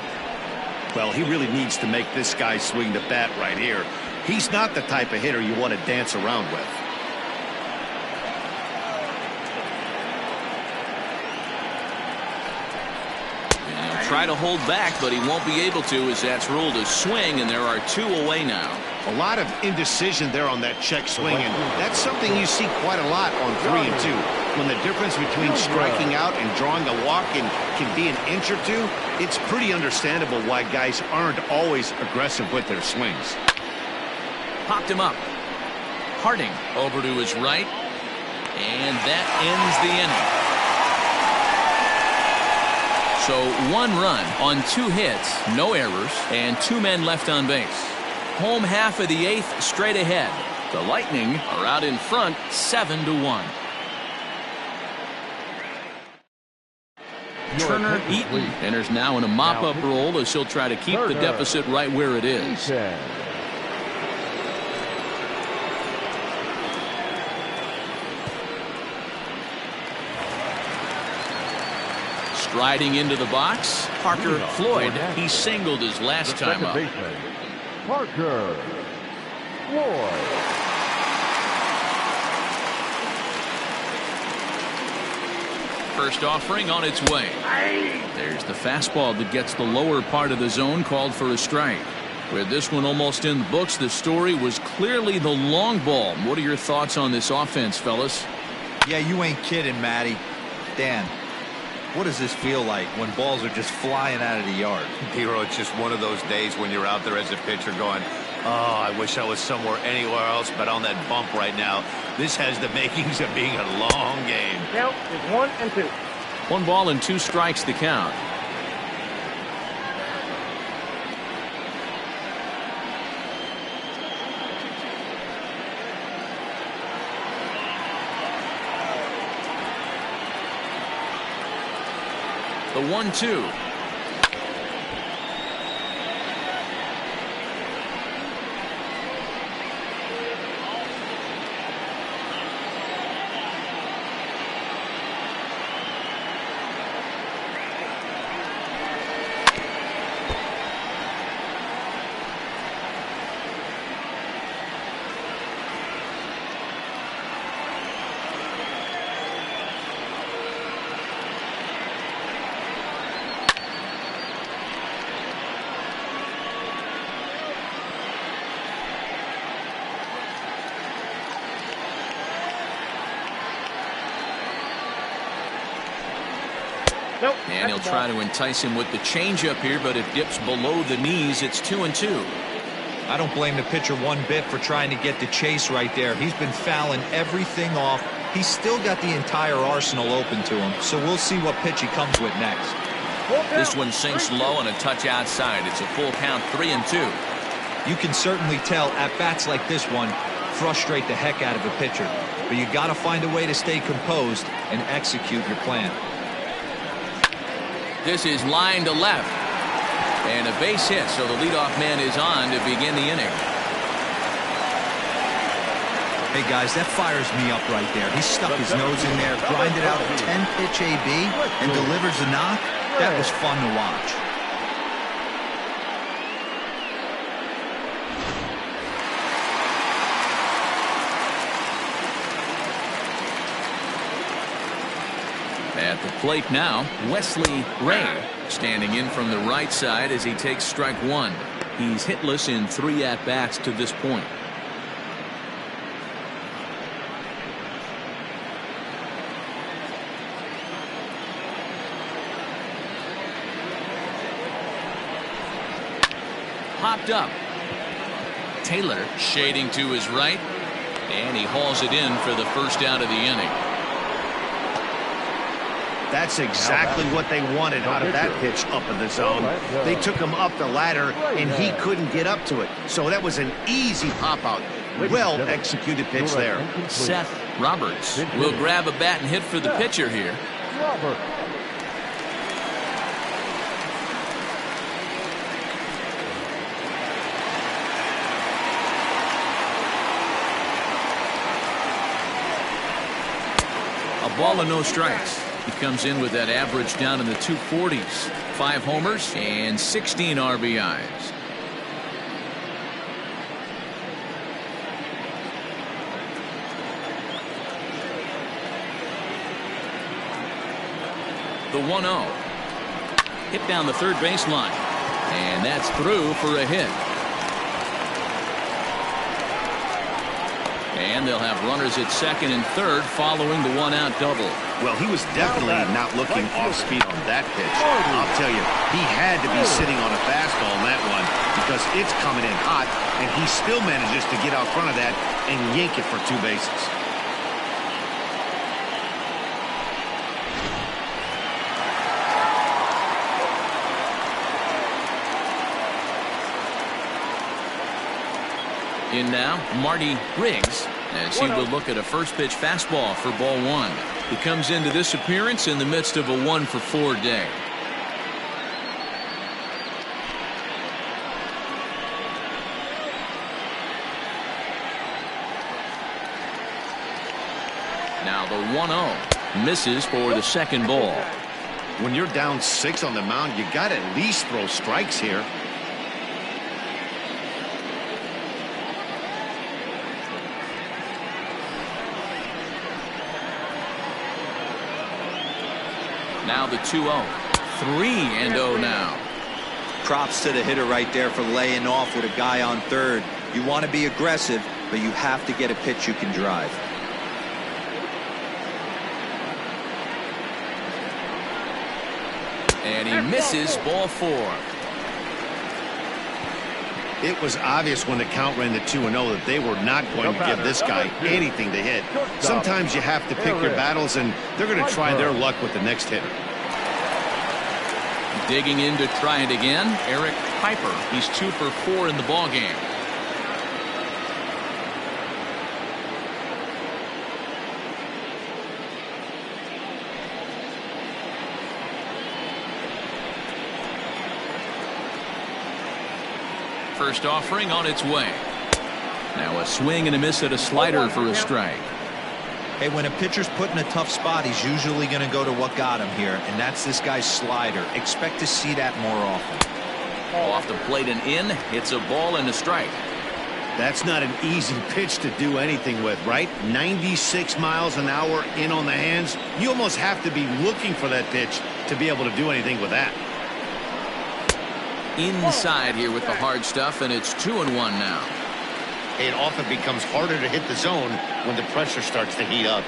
Well, he really needs to make this guy swing the bat right here. He's not the type of hitter you want to dance around with. And he'll try to hold back, but he won't be able to as that's ruled a swing, and there are two away now. A lot of indecision there on that check swing, and that's something you see quite a lot on 3 and 2. When the difference between striking out and drawing a walk can be an inch or two, it's pretty understandable why guys aren't always aggressive with their swings. Popped him up. Harding over to his right, and that ends the inning. So 1 run on 2 hits, no errors, and 2 men left on base. Home half of the 8th straight ahead. The Lightning are out in front 7-1. Turner Eaton enters now in a mop-up role as he'll try to keep the deficit right where it is. Striding into the box, Parker Floyd. He singled his last time up. Parker Floyd. First offering on its way. There's the fastball that gets the lower part of the zone, called for a strike. With this one almost in the books, the story was clearly the long ball. What are your thoughts on this offense, fellas? Yeah, you ain't kidding, Matty. Dan, what does this feel like when balls are just flying out of the yard? Hero, it's just one of those days when you're out there as a pitcher going, oh, I wish I was somewhere anywhere else but on that bump right now. This has the makings of being a long game. Count is 1-2. 1 ball and 2 strikes the count. The 1-2. Nope. And he'll try to entice him with the changeup here, but it dips below the knees. It's 2-2. I don't blame the pitcher one bit for trying to get the chase right there. He's been fouling everything off. He's still got the entire arsenal open to him, so we'll see what pitch he comes with next. This one sinks low and a touch outside. It's a full count, 3-2. You can certainly tell at-bats like this one frustrate the heck out of a pitcher, but you got to find a way to stay composed and execute your plan. This is line to left. And a base hit, so the leadoff man is on to begin the inning. Hey, guys, that fires me up right there. He stuck his nose in there, grinded out a 10-pitch AB, and delivers a knock. That was fun to watch. At the plate now, Wesley Ray standing in from the right side as he takes strike one. He's hitless in 3 at-bats to this point. Popped up. Taylor shading to his right, and he hauls it in for the first out of the inning. That's exactly what they wanted out of that pitch up in the zone. They took him up the ladder, and he couldn't get up to it. So that was an easy pop-out. Well executed pitch there. Seth Roberts will grab a bat and hit for the pitcher here. A ball and no strikes. He comes in with that average down in the 240s. 5 homers and 16 RBIs. The 1-0. Hit down the third baseline. And that's through for a hit. And they'll have runners at second and third following the 1-out double. Well, he was definitely not looking off speed on that pitch. I'll tell you, he had to be sitting on a fastball on that one because it's coming in hot, and he still manages to get out front of that and yank it for 2 bases. In now, Marty Riggs, as he will look at a first pitch fastball for ball 1. He comes into this appearance in the midst of a 1-for-4 day. Now the 1-0 misses for the second ball. When you're down 6 on the mound, you got to at least throw strikes here. Now the 2-0. 3-0 now. Props to the hitter right there for laying off with a guy on third. You want to be aggressive, but you have to get a pitch you can drive. And he misses ball 4. It was obvious when the count ran to 2-0 that they were not going to give this guy anything to hit. Sometimes you have to pick your battles, and they're going to try their luck with the next hitter. Digging in to try it again, Eric Piper. He's 2 for 4 in the ballgame. First offering on its way. Now a swing and a miss at a slider for a strike. Hey, when a pitcher's put in a tough spot, he's usually going to go to what got him here, and that's this guy's slider. Expect to see that more often. Off the plate and in. It's a ball and a strike. That's not an easy pitch to do anything with, right? 96 miles an hour in on the hands. You almost have to be looking for that pitch to be able to do anything with that. Inside here with the hard stuff, and it's 2-1 now. It often becomes harder to hit the zone when the pressure starts to heat up.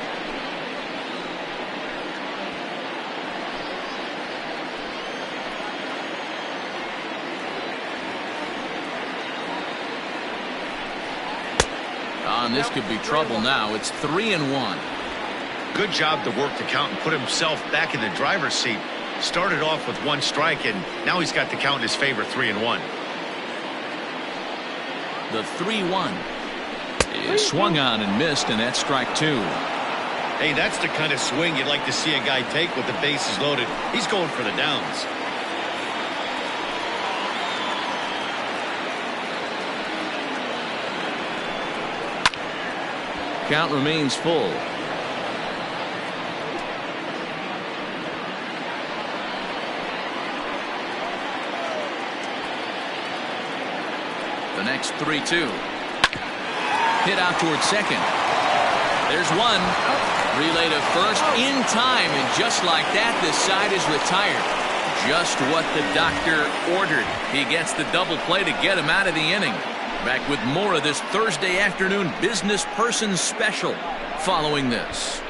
And this could be trouble now. It's 3-1. Good job to work the count and put himself back in the driver's seat. Started off with 1 strike, and now he's got the count in his favor, 3-1. The 3-1 is swung on and missed, and that's strike 2. Hey, that's the kind of swing you'd like to see a guy take with the bases loaded. He's going for the downs. count remains full. The next 3-2. Hit out towards second. There's one. Relay to first in time, and just like that, this side is retired. Just what the doctor ordered. He gets the double play to get him out of the inning. Back with more of this Thursday afternoon business person special following this.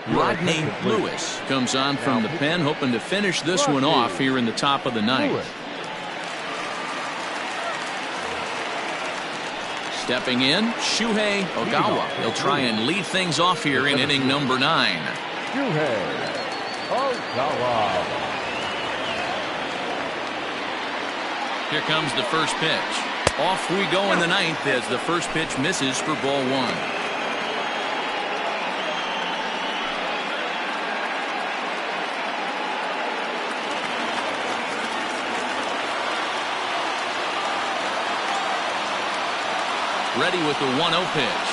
Rodney Lewis comes on from the pen, hoping to finish this one off here in the top of the ninth. Stepping in, Shuhei Ogawa. He'll try and lead things off here in inning number 9. Shuhei Ogawa. Here comes the first pitch. Off we go in the ninth as the first pitch misses for ball 1. Ready with the 1-0 pitch.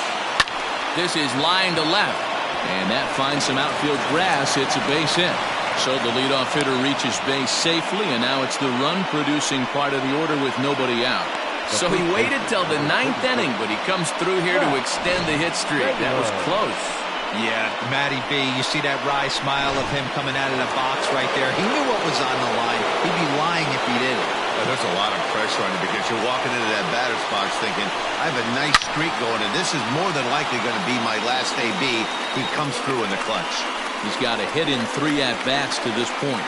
This is line to left, and that finds some outfield grass. It's a base hit. So the leadoff hitter reaches base safely, and now it's the run-producing part of the order with nobody out. So he waited till the 9th inning, but he comes through here to extend the hit streak. That was close. Yeah, Matty B, you see that wry smile of him coming out of the box right there. He knew what was on the line. He'd be lying if he didn't. There's a lot of pressure on you because you're walking into that batter's box thinking, I have a nice streak going, and this is more than likely going to be my last AB. He comes through in the clutch. He's got a hit in 3 at-bats to this point.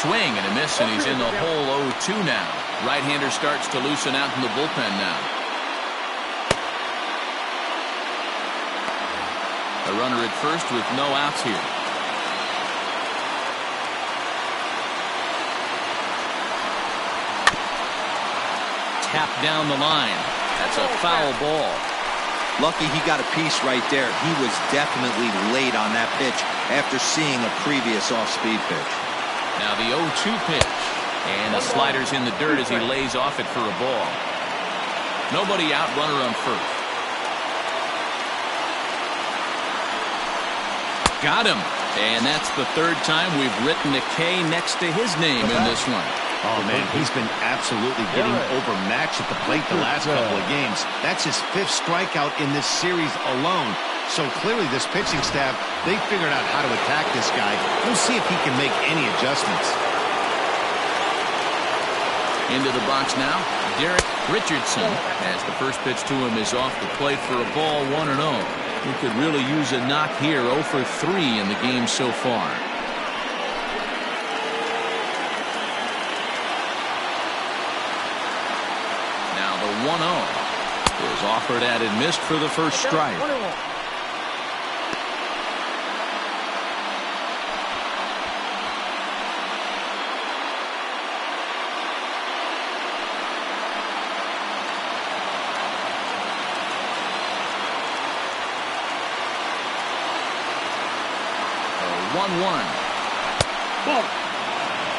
Swing and a miss, and he's in the hole 0-2 now. Right-hander starts to loosen out in the bullpen now. A runner at first with no outs here. Tap down the line. That's a foul ball. Lucky he got a piece right there. He was definitely late on that pitch after seeing a previous off-speed pitch. Now the 0-2 pitch. And the slider's in the dirt as he lays off it for a ball. Nobody out, runner on first. Got him. And that's the 3rd time we've written a K next to his name in this one. Oh, man, he's been absolutely getting overmatched at the plate the last couple of games. That's his 5th strikeout in this series alone. So clearly this pitching staff, they figured out how to attack this guy. We'll see if he can make any adjustments. Into the box now, Derek Richardson, as the first pitch to him is off the plate for a ball, 1-0. He could really use a knock here, 0 for 3 in the game so far. Now the 1-0 is offered at and missed for the first strike.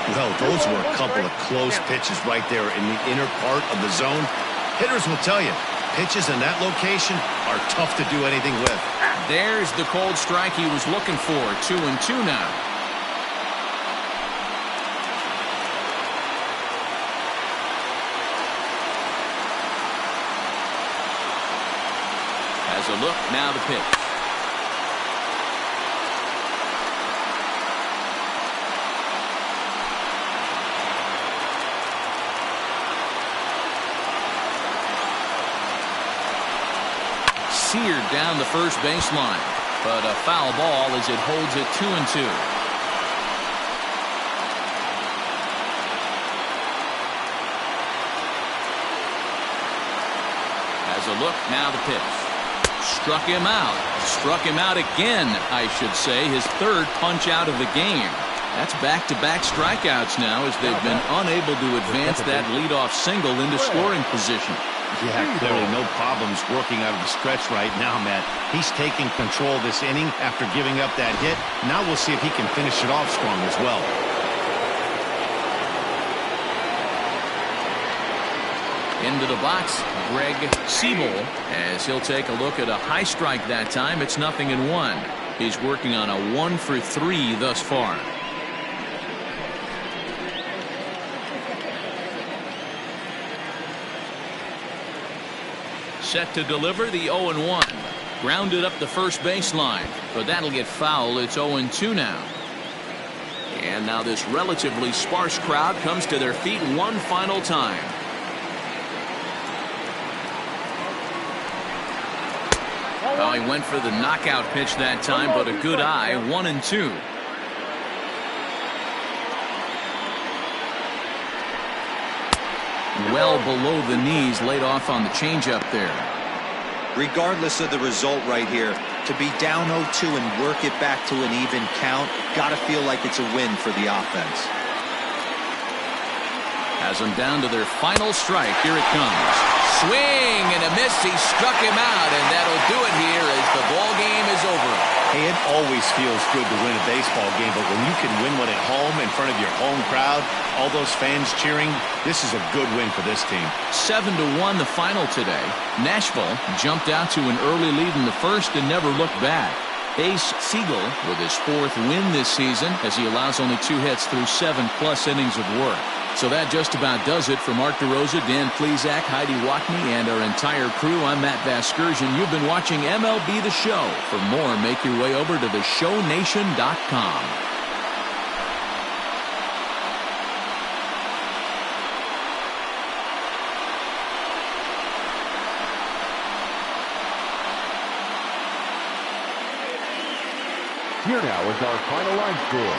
Well, those were a couple of close pitches right there in the inner part of the zone. Hitters will tell you, pitches in that location are tough to do anything with. There's the cold strike he was looking for. 2-2 now. Has a look, now the pitch. Seared down the first baseline, but a foul ball as it holds it 2-2. Has a look, now the pitch. Struck him out again, I should say, his 3rd punch out of the game. That's back-to-back strikeouts now as they've been unable to advance that leadoff single into scoring position. Yeah, clearly no problems working out of the stretch right now, Matt. He's taking control of this inning after giving up that hit. Now we'll see if he can finish it off strong as well. Into the box, Greg Siebel, as he'll take a look at a high strike that time. It's 0-1. He's working on a 1-for-3 thus far. Set to deliver the 0-1. Grounded up the first baseline, but that'll get foul. It's 0-2 now. And now this relatively sparse crowd comes to their feet one final time. Oh, he went for the knockout pitch that time, but a good eye. 1-2. Well below the knees, laid off on the changeup there. Regardless of the result right here, to be down 0-2 and work it back to an even count, got to feel like it's a win for the offense. Has them down to their final strike. Here it comes. Swing and a miss. He struck him out, and that'll do it here as the ball game is over. Hey, it always feels good to win a baseball game, but when you can win one at home in front of your home crowd, all those fans cheering, this is a good win for this team. 7-1 the final today. Nashville jumped out to an early lead in the first and never looked back. Ace Siegel with his 4th win this season as he allows only 2 hits through 7+ innings of work. So that just about does it. For Mark DeRosa, Dan Plesac, Heidi Watney, and our entire crew, I'm Matt Vasgersian. You've been watching MLB The Show. For more, make your way over to theshownation.com. Here now is our final line score.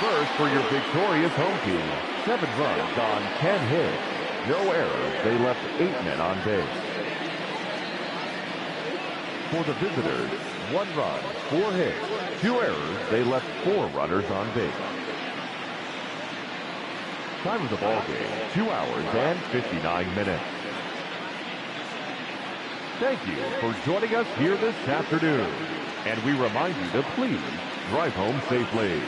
First, for your victorious home team, 7 runs on 10 hits. No errors. They left 8 men on base. For the visitors, 1 run, 4 hits. 2 errors. They left 4 runners on base. Time of the ball game, 2 hours and 59 minutes. Thank you for joining us here this afternoon. And we remind you to please drive home safely.